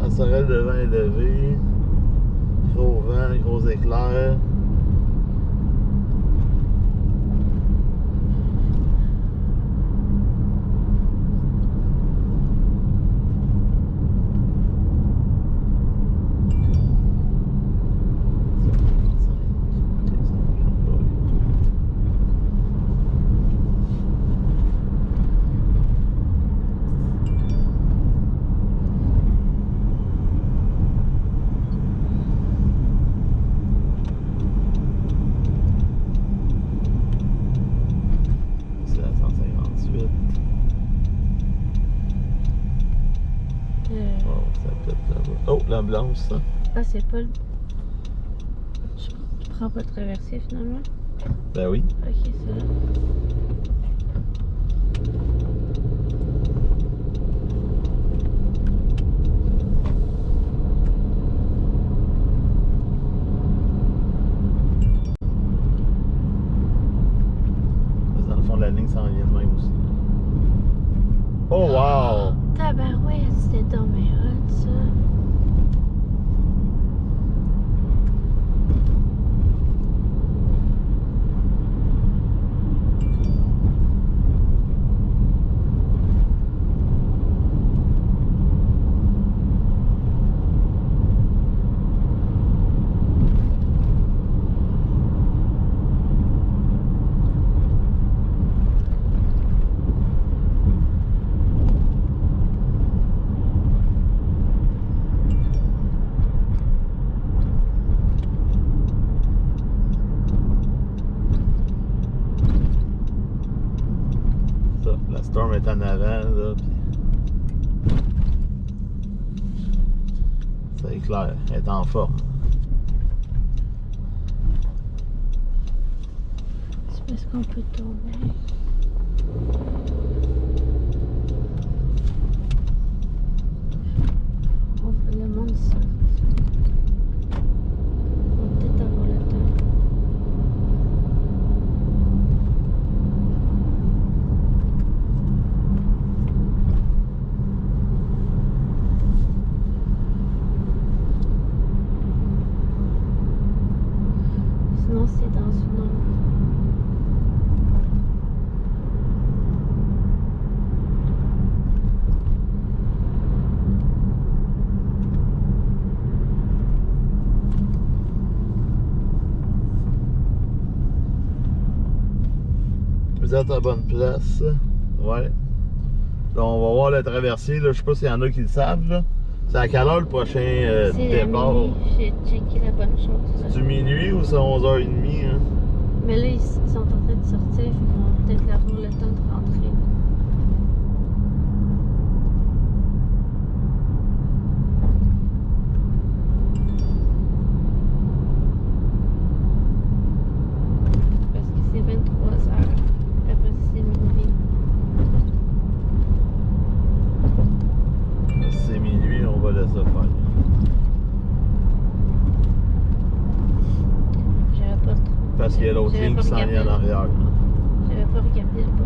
En Sorel, le vent est levé. Gros vent, gros éclairs. Oh, l'ambulance, ça. Ah, c'est pas le... Tu prends pas de traversier, finalement? Ben oui. Ok, c'est là. Dans le fond de la ligne, ça en vient de même aussi. Oh, wow! Tabarouette, c'était dans mes hot, ça. Ça, la Storm est en avant, là, puis... Ça éclaire, elle est en forme. C'est parce qu'on peut tourner. Le monde sort. On va peut-être avoir le temps. Sinon, c'est dans une autre. Vous êtes à bonne place. Ouais. Là, on va voir le traversier. Là. Je sais pas s'il y en a qui le savent. Là. C'est à quelle heure le prochain C'est la départ? minuit. J'ai checké la bonne chose. C'est du minuit ou c'est 11h30? Hein? Mais là, ils sont en train de sortir. Fait qu'on va peut-être leur avoir le temps de rentrer. Parce que c'est 23h. Après, c'est minuit. Si c'est minuit, on va laisser faire. J'avais pas trop. Parce qu'il y a l'autre J'avais ligne pas qui s'en vient en regardé. arrière. J'avais pas regardé le bon.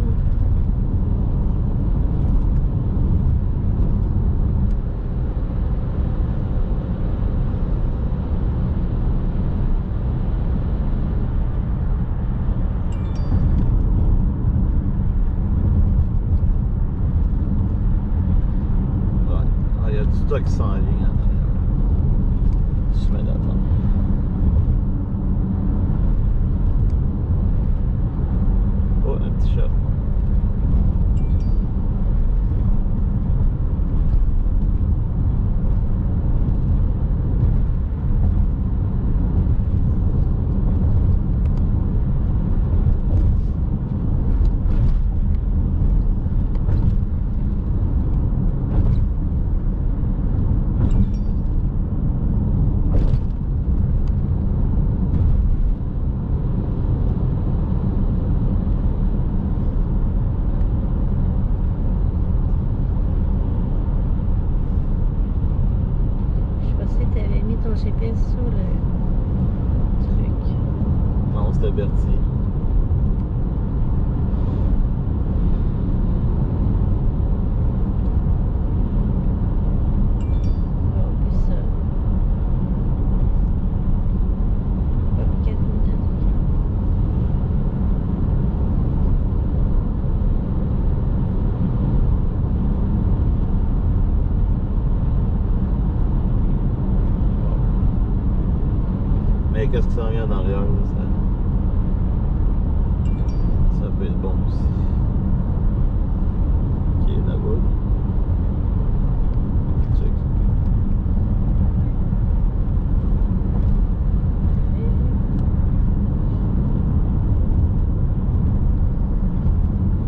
Ouais. Ah, il y a du stock qui s'en vient en arrière. Tu mets d'attendre. Oh, un petit chat. Je pensais que t'avais mis ton GPS sur le truc. Non, c'était Berthier. Oh, puis ça. Oh, 4 minutes. Mais qu'est-ce qui s'en vient en arrière? Là, ça peut être bon aussi. Ok, là-bas. Check.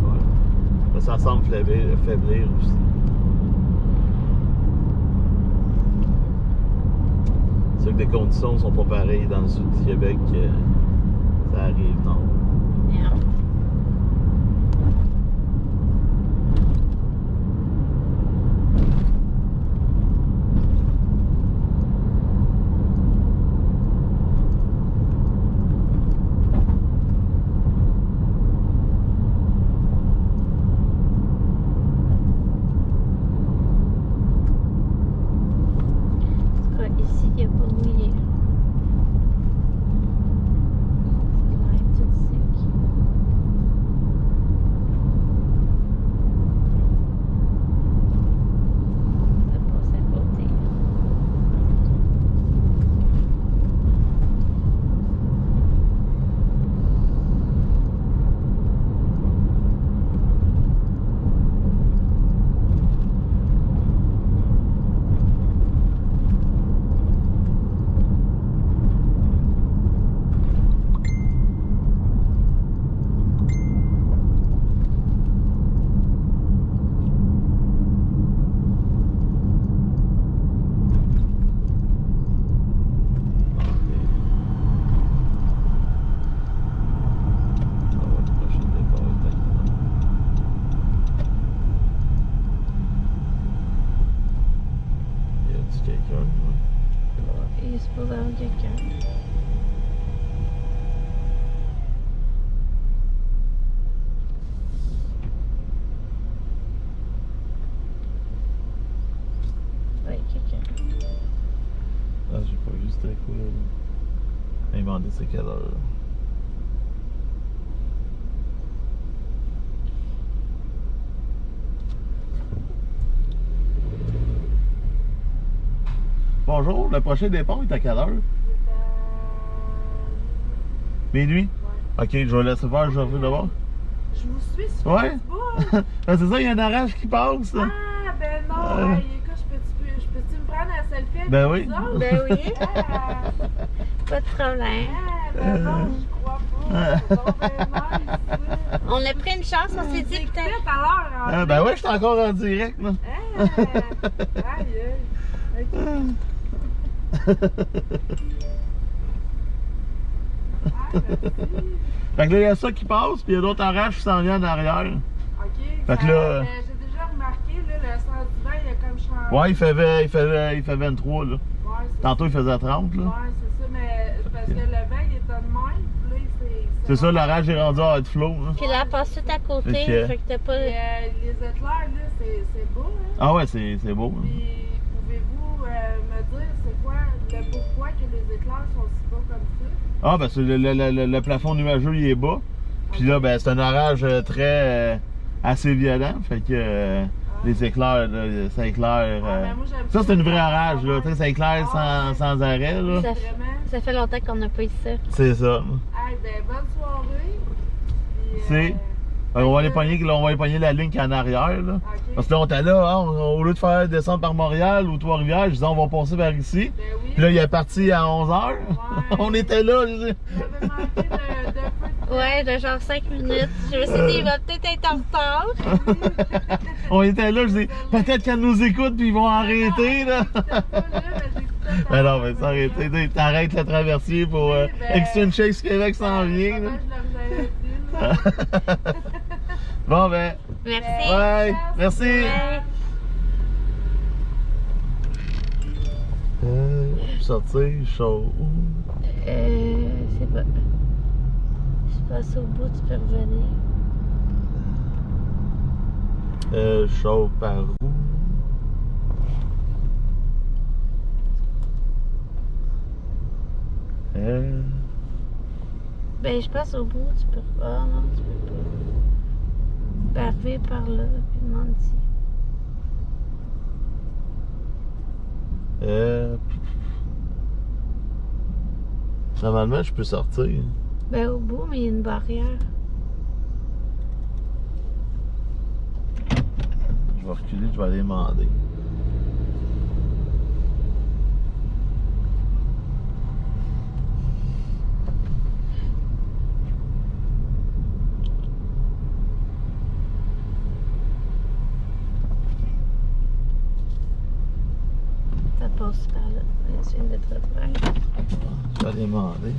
Voilà. Là, ça semble faiblir aussi. les conditions sont pas pareilles dans le sud du Québec. Ça arrive tard. Yeah. Ici, il n'y a pas mouillé. Ça a l'air tout sec. Ça passe à côté. Il est supposé avoir quelqu'un. Oui, quelqu'un. Ah, j'ai pas vu c'était quoi. Il m'a demandé c'est quelle heure. Bonjour, le prochain départ est à quelle heure? Minuit? Ouais. Ok, je vais laisser faire, je reviens d'abord. Je vous suis sur Ouais? Facebook. Ah, c'est ça, il y a un orage qui passe. Ah, ben non. Hey, écoute, je peux-tu me prendre un selfie avec Ben vous oui. autres? Ben oui, Ah, pas de problème. ben non, je crois pas. Bon, ben nice. On a pris une chance, on s'est dit J'écoutais peut-être. tout à l'heure. Ah, ben ouais, je suis encore en direct. Là. Aïe, aïe. Ok. Ah, merci. Fait que là, il y a ça qui passe, puis il y a d'autres orages qui s'en viennent en arrière. Ok. Fait que là- J'ai déjà remarqué, là, le sens du vent, il a comme changé. Ouais, il fait 23, là. Ouais, c'est Tantôt, il faisait 30, là. Ouais, c'est ça, mais parce que le vent, il était de même, puis là, C'est ça, l'orage est rendu à être flot, là. Puis là, elle passe tout à côté, Ok. fait que t'as pas. Puis, les éclairs, là, c'est beau, hein? Ah ouais, c'est beau. Hein. Puis, pouvez-vous me dire, c'est quoi le pourquoi que les éclairs sont si bas comme ça? Ah, ben c'est le plafond nuageux, il est bas. Puis là, ben c'est un orage très assez violent. Fait que les éclairs, là, ça éclaire. Ben, moi, j'aime Ça, c'est une vraie ça. orage, là. Tu sais, ça éclaire sans arrêt, là. Ça, Vraiment? ça fait longtemps qu'on n'a pas eu ça. C'est ça. Ah, ben, bonne soirée. Puis, C'est- On va aller pogner la ligne qui est en arrière, là. OK. Parce que là, on était là, hein, au lieu de faire descendre par Montréal ou Trois-Rivières, je disais, on va passer vers ici. Ben oui. Puis là, il est parti à 11h. Ouais. On était là, je dis. J'avais manqué de peu de Ouais, de genre 5 minutes. Je me suis dit, il va peut-être être en retard. On était là, je dis, peut-être qu'elle nous écoute puis ils vont arrêter, là. Ben non, mais ça arrêter. T'arrêtes le traversier pour Oui, ben- Exchange Chase Québec s'en vient, là. Bon, ben, Merci. ouais, merci. Ouais. Sortir chaud. C'est pas. Je passe au bout, tu peux revenir. Chaud par où? Ben, je passe au bout, tu peux. Ah non, tu peux pas. Tu peux arriver par là, puis demande ici. Normalement, je peux sortir. Ben, au bout, mais il y a une barrière. Je vais reculer, je vais aller demander. Ça passe par là. Je viens d'être ouvert. Je vais aller demander.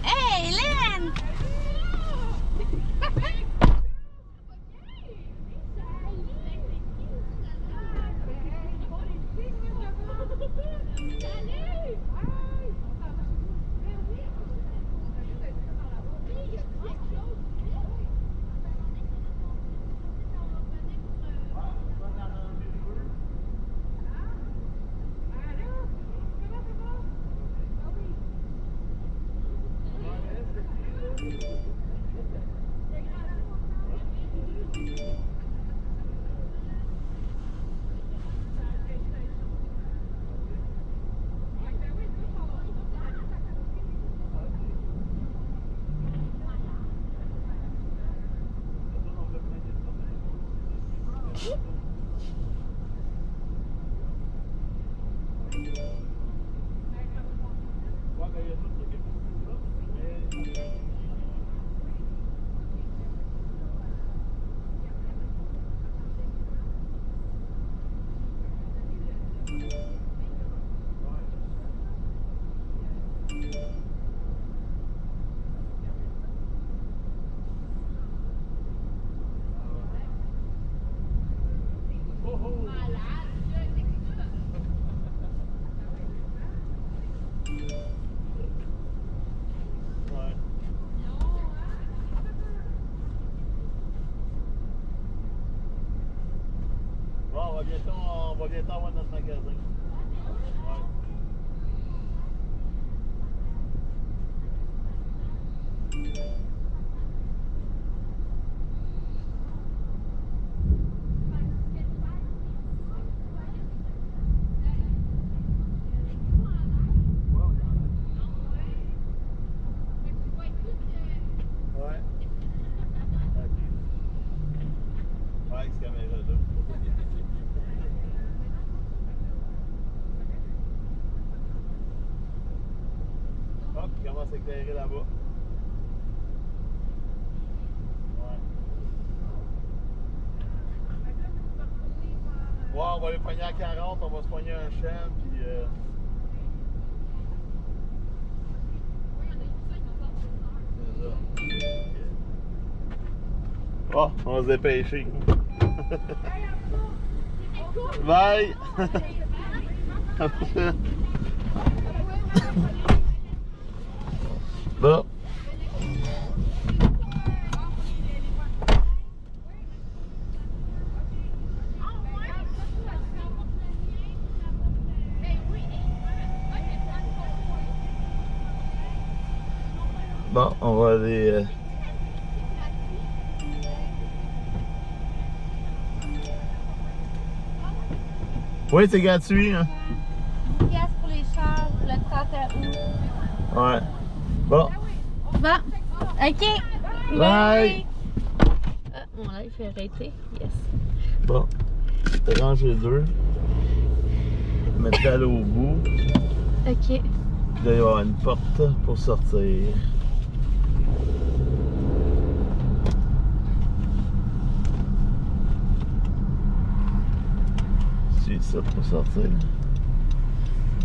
Hey, Hélène! On va bientôt avoir notre magasin. Ouais. Hop, il commence à éclairer là-bas. Ouais. Ouais, on va les pogner à 40, on va se pogner un champ, puis... C'est ça. Oh, on va se dépêcher. Bye! Bon. Bon, on va aller... Oui, c'est gratuit, hein? 10$ pour les chars, le 31 août. Ouais. Bon. Bon, ok. Bye. Ah, mon live est arrêté. Yes. Bon. Je vais ranger les deux. Mettre l'aile au bout. Ok. Puis là, il va y avoir une porte pour sortir. C'est ça pour sortir.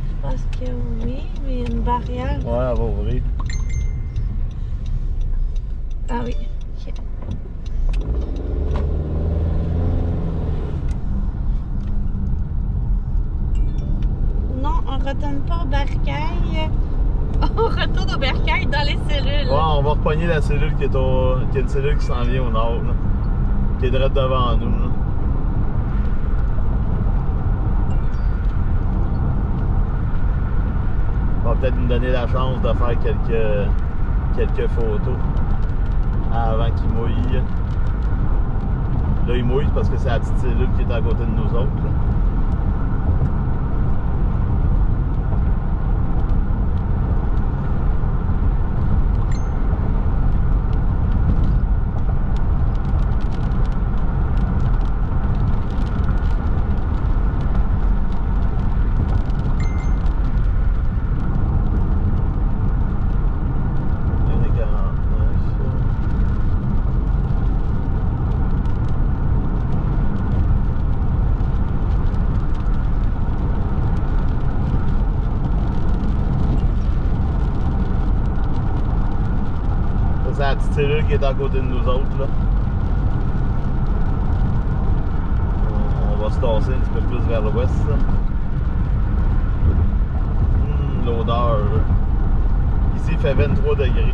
Je pense que oui, mais il y a une barrière. Ouais, elle va ouvrir. Ah oui. Ok. Non, on retourne pas au bercail. On retourne au bercail dans les cellules. Ouais, on va repogner la cellule qui est une cellule qui s'en vient au nord, là. Qui est direct devant nous, là. On va peut-être nous donner la chance de faire quelques photos avant qu'il mouille. Là, il mouille parce que c'est la petite cellule qui est à côté de nous autres, là. c'est la petite cellule qui est à côté de nous autres, là. On va se tasser un petit peu plus vers l'ouest, là. L'odeur. Ici, il fait 23 degrés.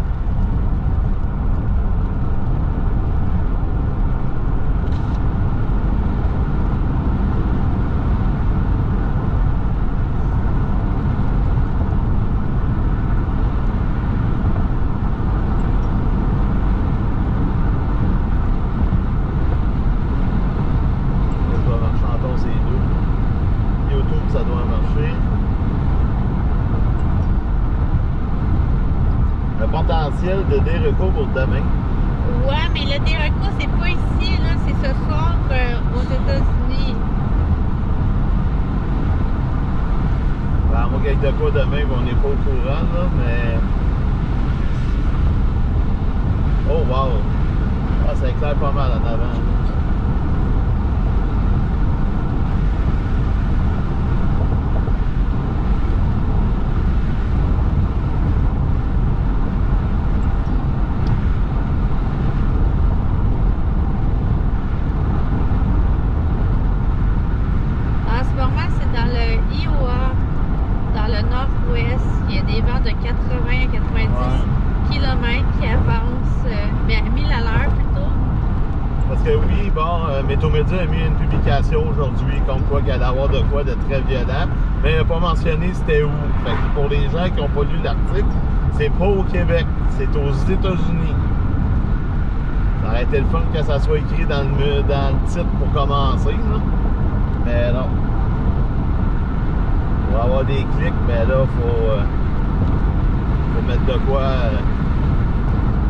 Ça doit marcher. Le potentiel de Dereco pour demain. Ouais, mais le Dereco, c'est pas ici, là, c'est ce soir aux États-Unis. Ben, moi, qu'il y ait de quoi demain, on n'est pas au courant, là, mais. Oh, wow! Ah, ça éclaire pas mal en avant. Il y a des vents de 80 à 90 km qui avancent, mais à 1000 à l'heure plutôt. Parce que oui, bon, Météo-Média a mis une publication aujourd'hui comme quoi qu'il allait avoir de quoi de très violent, mais il n'a pas mentionné c'était où. Fait que pour les gens qui n'ont pas lu l'article, c'est pas au Québec, c'est aux États-Unis. Ça aurait été le fun que ça soit écrit dans le titre pour commencer, là. Mais non. On va avoir des clics, mais là, faut mettre de quoi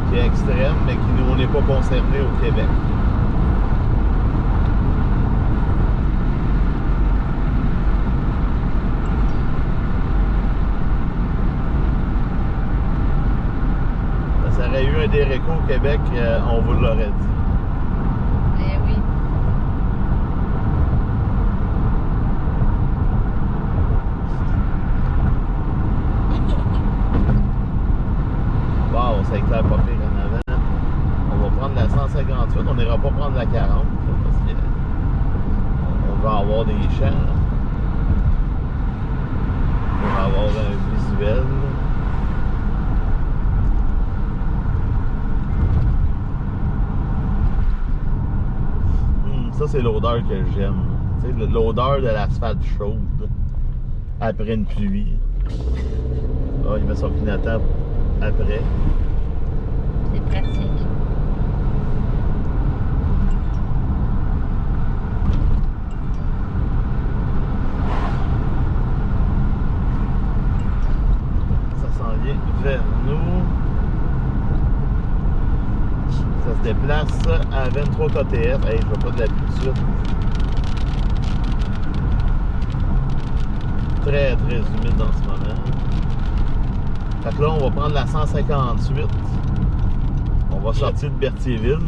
qui est extrême, mais qui nous, on n'est pas concerné au Québec. Ça aurait eu un Dereco au Québec, on vous l'aurait dit. Eh oui. Wow, ça éclaire pas pire en avant. On va prendre la 158, on n'ira pas prendre la 40 parce que on va avoir des champs. On va avoir un visuel. Ça, c'est l'odeur que j'aime. Tu sais, l'odeur de l'asphalte chaude après une pluie. Ah, il met son clignotant après. C'est pratique. Ça s'en vient vers nous. Ça se déplace à 23 kTF. Hey, je vois pas de la pluie tout de suite. Très, très humide en ce moment. Fait que là, on va prendre la 158. On va sortir de Berthierville.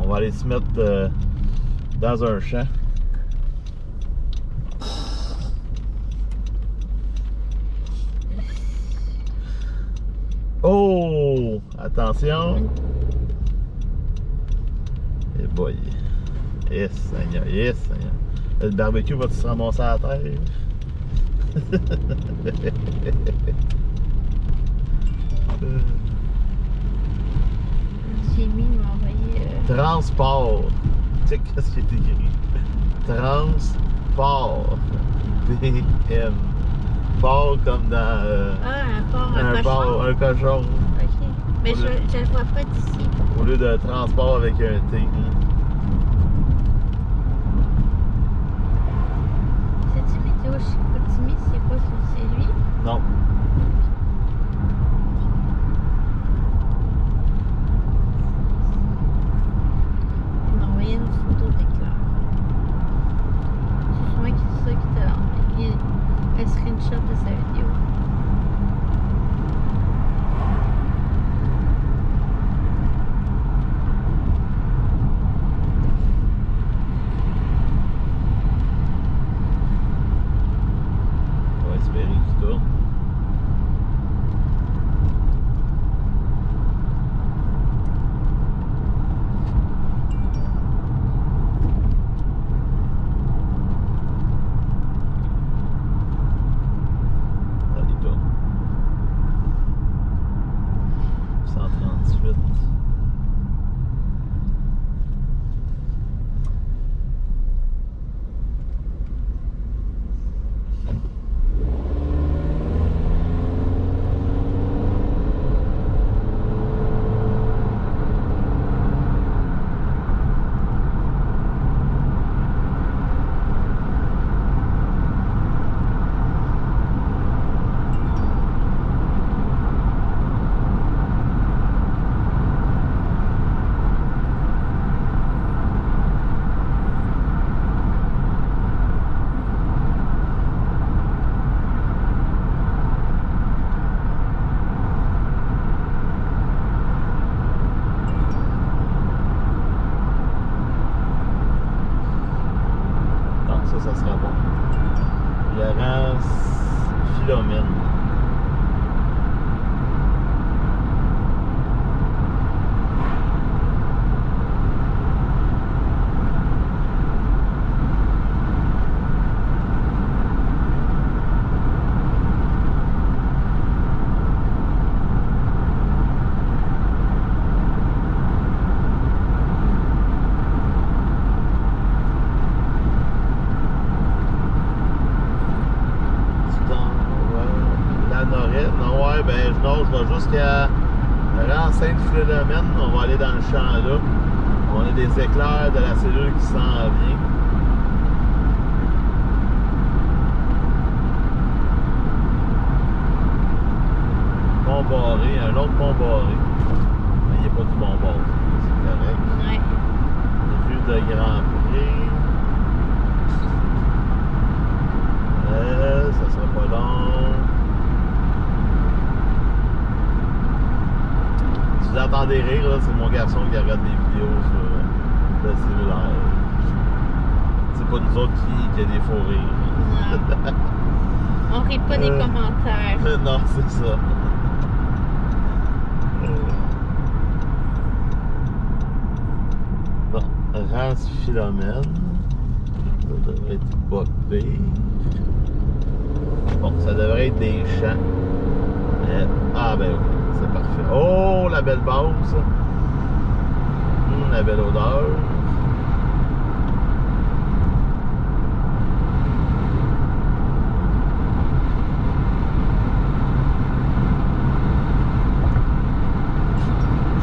On va aller se mettre dans un champ. Oh! Attention! Et boy! Yes, Seigneur! Yes, Seigneur! Le barbecue va-tu se ramasser à la terre? Jimmy m'a envoyé. Transport. Tu sais qu'est-ce qui est écrit? Transport. PM. Port comme dans. Un porc, un cochon. Port, un cochon. Ok. Mais je le vois pas d'ici. Au lieu de transport avec un T. C'est-tu météo Chicoutimi? C'est quoi c'est lui? Non. Il m'a envoyé une photo d'éclair. C'est sûrement que c'est ça qui t'a envoyé un screenshot de sa vidéo. On va espérer qu'il tourne. suite. Ça sera bon. Laurence Philomène. Non, je vais jusqu'à la Sainte-Philomène. On va aller dans le champ là. On a des éclairs de la cellule qui s'en vient. Pont barré, un autre pont barré. Mais il n'y a pas du bon bord. C'est correct. Ouais. Vue de Grand Prix. Ça sera pas long. Si vous entendez rire, là, c'est mon garçon qui regarde des vidéos sur le cellulaire. C'est pas nous autres qui a des faux rires. Non. On rit pas des commentaires. Non, c'est ça. Bon, Rance Philomène. Ça devrait être pas pire. Bon, ça devrait être des champs. Ah ben oui, c'est parfait. Oh, la belle base. La belle odeur.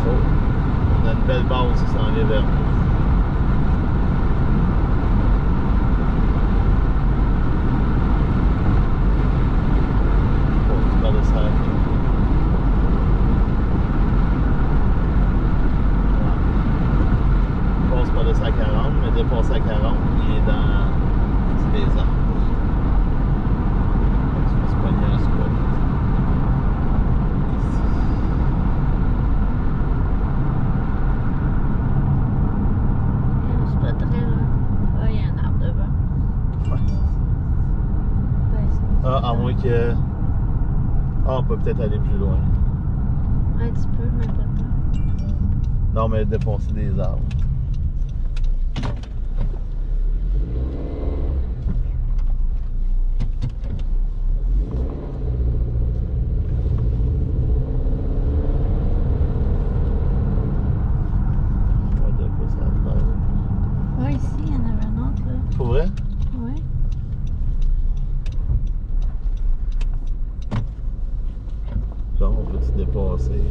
Oh, on a une belle base qui s'en vient vers nous. Dépassé à 40, il est dans les arbres. On va se pogner un spot. Ici. Il y a un spot très là. Ah, il y a un arbre devant. Ouais. Ah, à moins que. Ah, on peut peut-être aller plus loin. Un petit peu, mais pas tant. Non, mais dépasser des arbres. Ouais, ici, il y en avait un autre là. Pour vrai? Ouais. Genre, on peut-tu dépasser?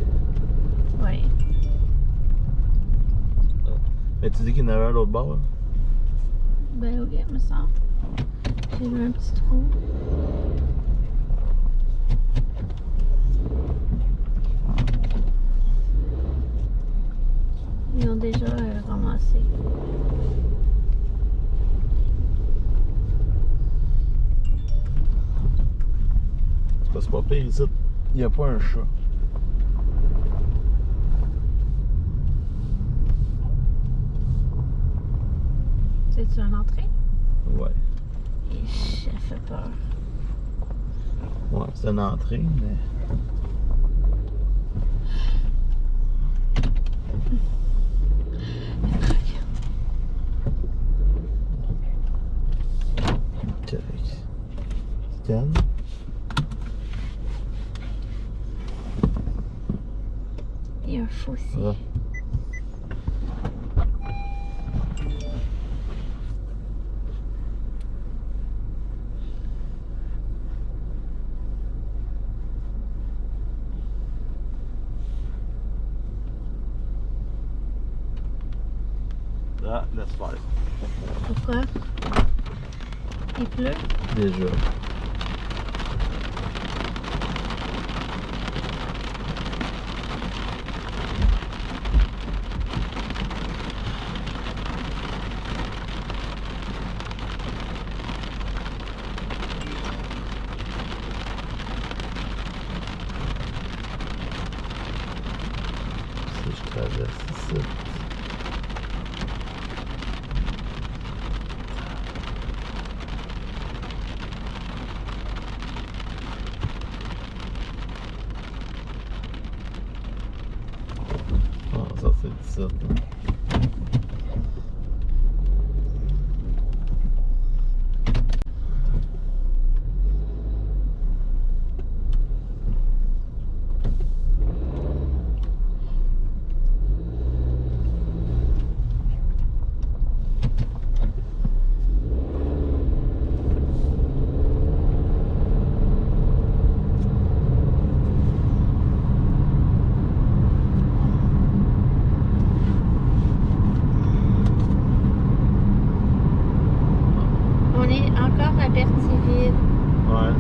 Ouais. Mais tu dis qu'il y en avait un à l'autre bord, là? Ben oui, il me semble. J'ai vu un petit trou. Ils ont déjà ramassé. C'est pas pire ici. Il n'y a pas un chat. C'est-tu une entrée? Ouais. Et ça fait peur. Ouais, c'est une entrée, mais. Correct. Scan. Il y a un fossé. Ouais. Ah, laisse faire. Pourquoi? Il pleut? Déjà. Si je traverse ici. Ah, ça c'est 17. On est encore à Berthierville. Ouais.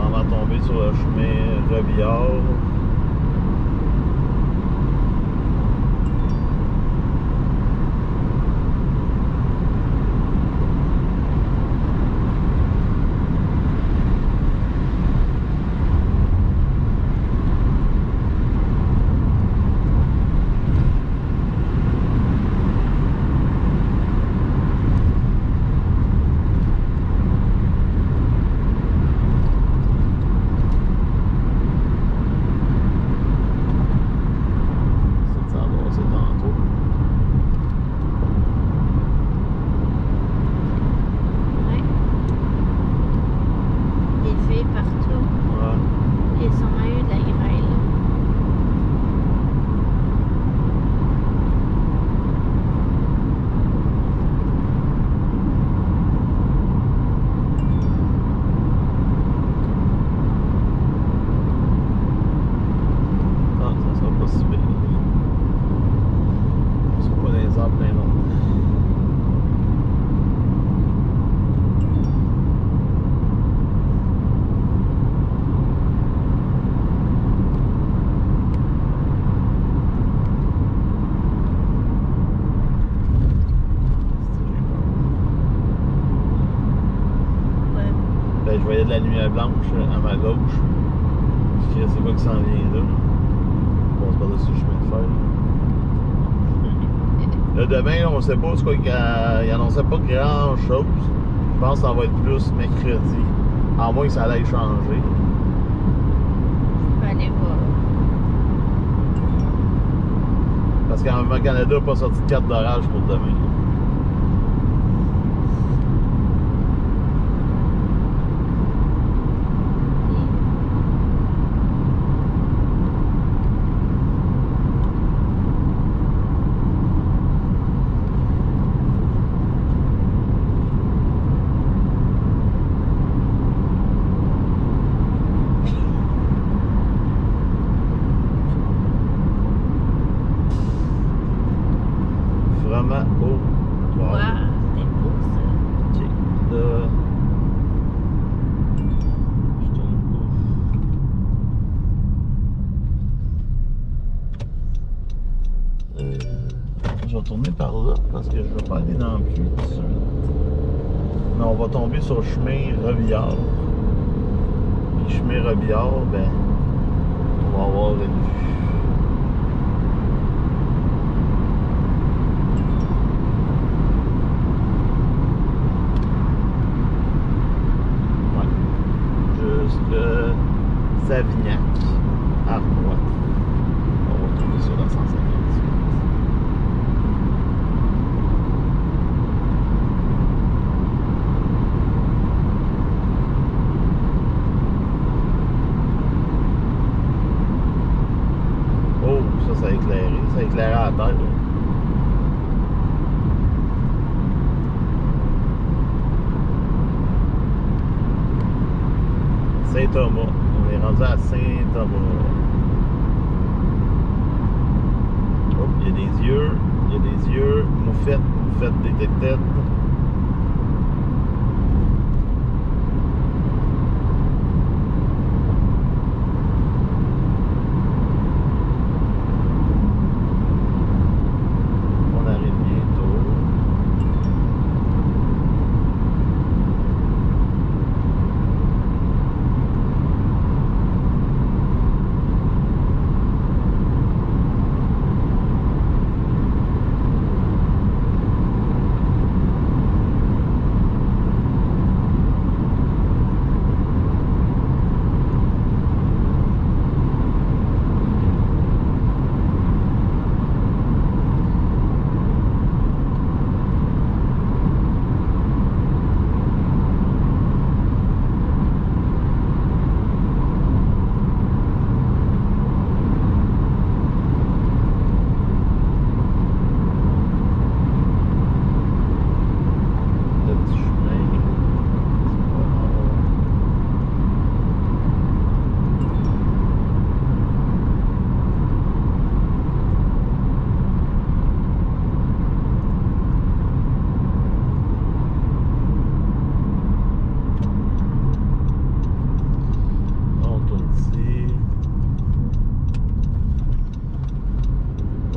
On va tomber sur le chemin Rebillard. Ça va, c'est tantôt. Ouais. Des filles partout. Ouais. Il y a sûrement eu de la grêle. Là. Ah, ça sera pas si bien. Ça sera pas dans les arbres bien longs. Ouais. Ben, je voyais de la lumière blanche à ma gauche. Je sais pas qui s'en vient là. On passe par-dessus le chemin de fer. Là, demain, on sait pas, c'est quoi, il annonçait pas grand chose. Je pense que ça va être plus mercredi. À moins que ça allait changer. Je peux aller voir. Parce qu'Environnement Canada n'a pas sorti de carte d'orage pour demain. Vraiment beau. Wow. Wow, c'était beau ça. Ok. Là. Je tourne le coup. Je vais tourner par là parce que je ne vais pas aller dans le puits tout de suite. Mais on va tomber sur le chemin Rebillard. Puis chemin Rebillard, ben, On va avoir une vue. Juste Savignac, Arnois. On va tourner sur la 158. Oh, ça a éclairé. Ça a éclairé à la terre. Saint-Thomas. On est rendu à Saint-Thomas. Oh, il y a des yeux. Il y a des yeux. Moufette détected. On arrive bientôt.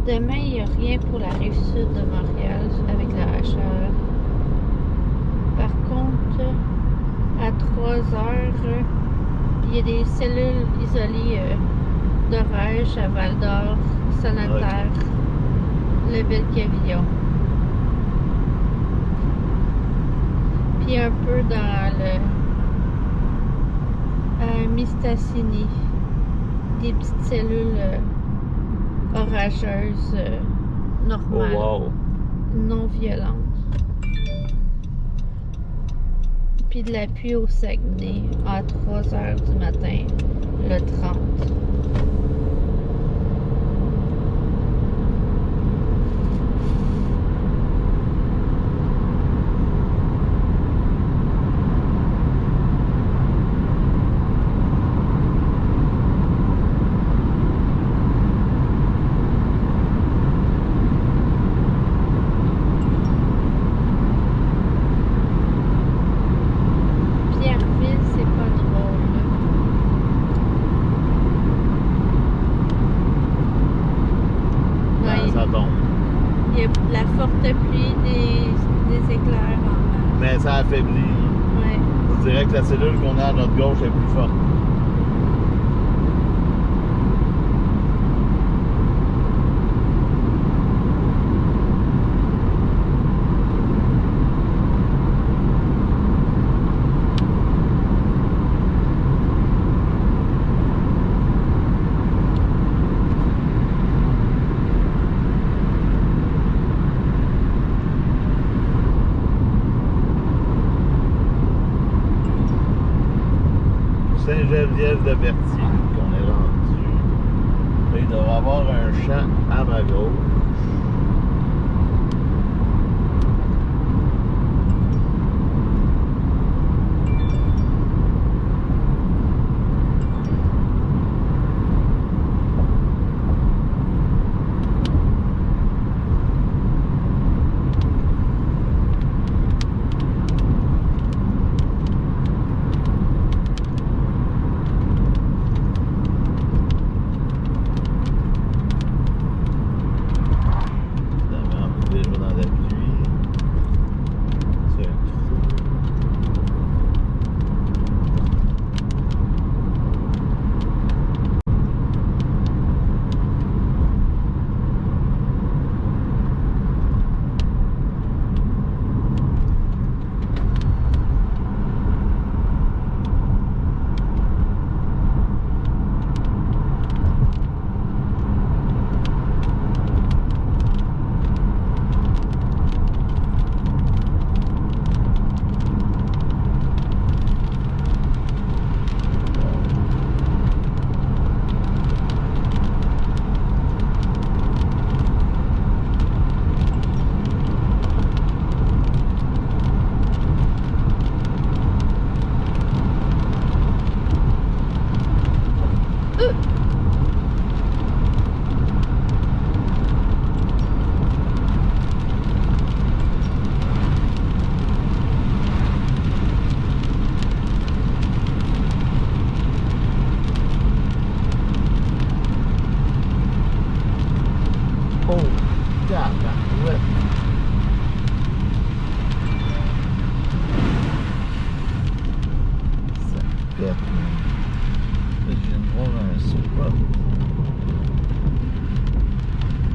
Demain, il n'y a rien pour la rive sud de Montréal avec la HR. Par contre, à 3 heures, il y a des cellules isolées d'orage à Val-d'Or, Sonataire, le Ville-Cavillon. Puis un peu dans le Mistassini, des petites cellules orageuses normales, Oh, wow. non violentes. Puis de la pluie au Saguenay à 3 heures du matin, le 30. Pierreville, c'est pas drôle. Ouais, Ça tombe. il y a la forte pluie, des éclairs en masse. Mais ça affaiblit. Ouais. On dirait que la cellule qu'on a à notre gauche est plus forte. Saint-Geneviève-de-Berthier qu'on est rendu. Là, il devrait y avoir un champ à ma gauche. Oh, tabarouette. Ça pète. Là, je viens de voir un spot.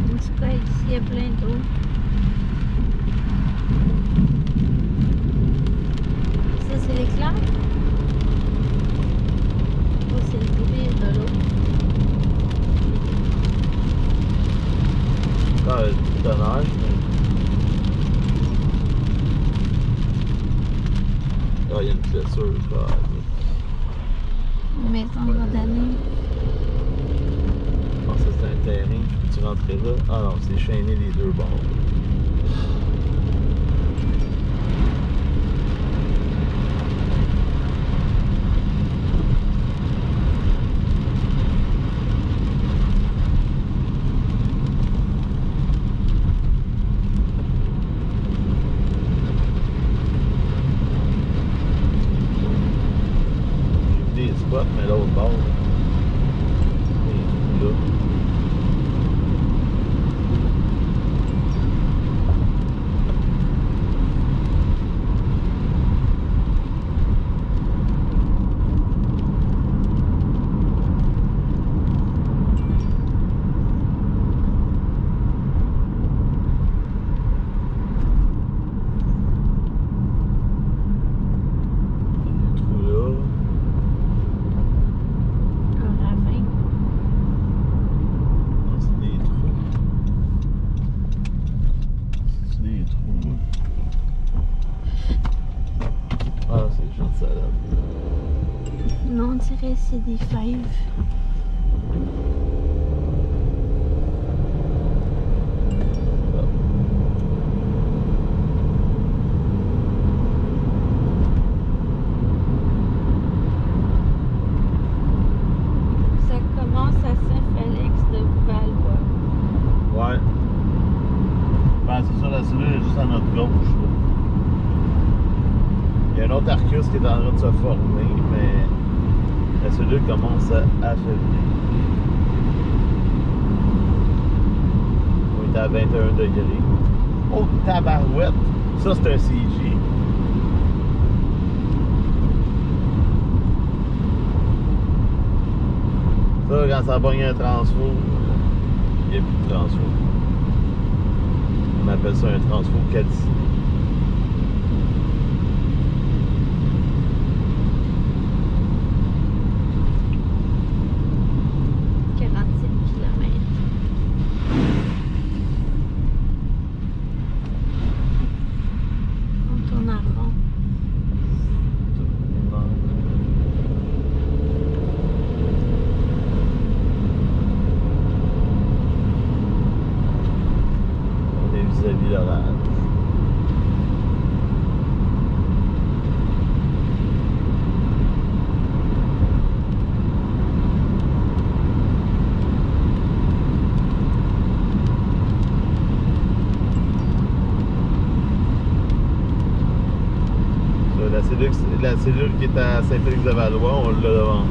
En tout cas, ici, il y a plein d'eau. Ça, c'est l'éclair? Oh, c'est le bruit de l'eau. Ah, de neige, mais... Ah, il y a une blessure, quoi. Une maison condamnée. Je pensais que c'était un terrain. Peux-tu rentrer là? Ah non, c'est chaîné les deux bords. J'ai vu des spots, mais l'autre bord. Les trous là. Les trous là. Un ravin. Non, c'est des trous. C'est des trous. Ah, c'est des champs de salade. Non, on dirait que c'est des fèves. Ça commence à Saint-Félix de Valois. Ouais. Ben, c'est ça, la cellule est juste à notre gauche. Là. Il y a un autre Arcus qui est en train de se former, mais la cellule commence à affaiblir. On est à 21 degrés. Oh, tabarouette! Ça, c'est un CG. Ça, quand ça pogne un transfo, il n'y a plus de transfo. On appelle ça un transfo calciné. On tourne en rond. On est vis-à-vis de l'orage. La cellule qui est à Saint-Félix-de-Valois, on l'a devant nous.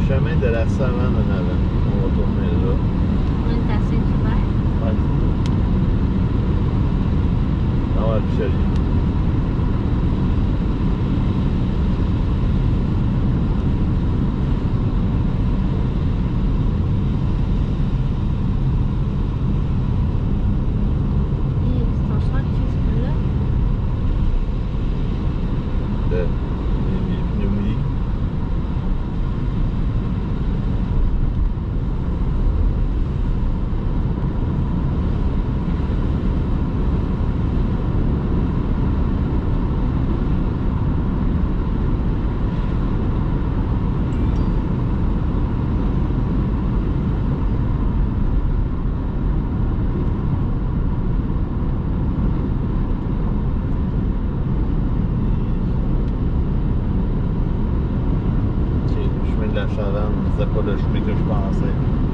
Chemin de la savane en avant. On va tourner là. On est à Saint-Hubert. Ouais. Ah ouais, puis Et c'est ton choix qui fait ce coup-là. de les pneus mouillés. Ok, le chemin de la Chavanne, c'est pas le chemin que je pensais.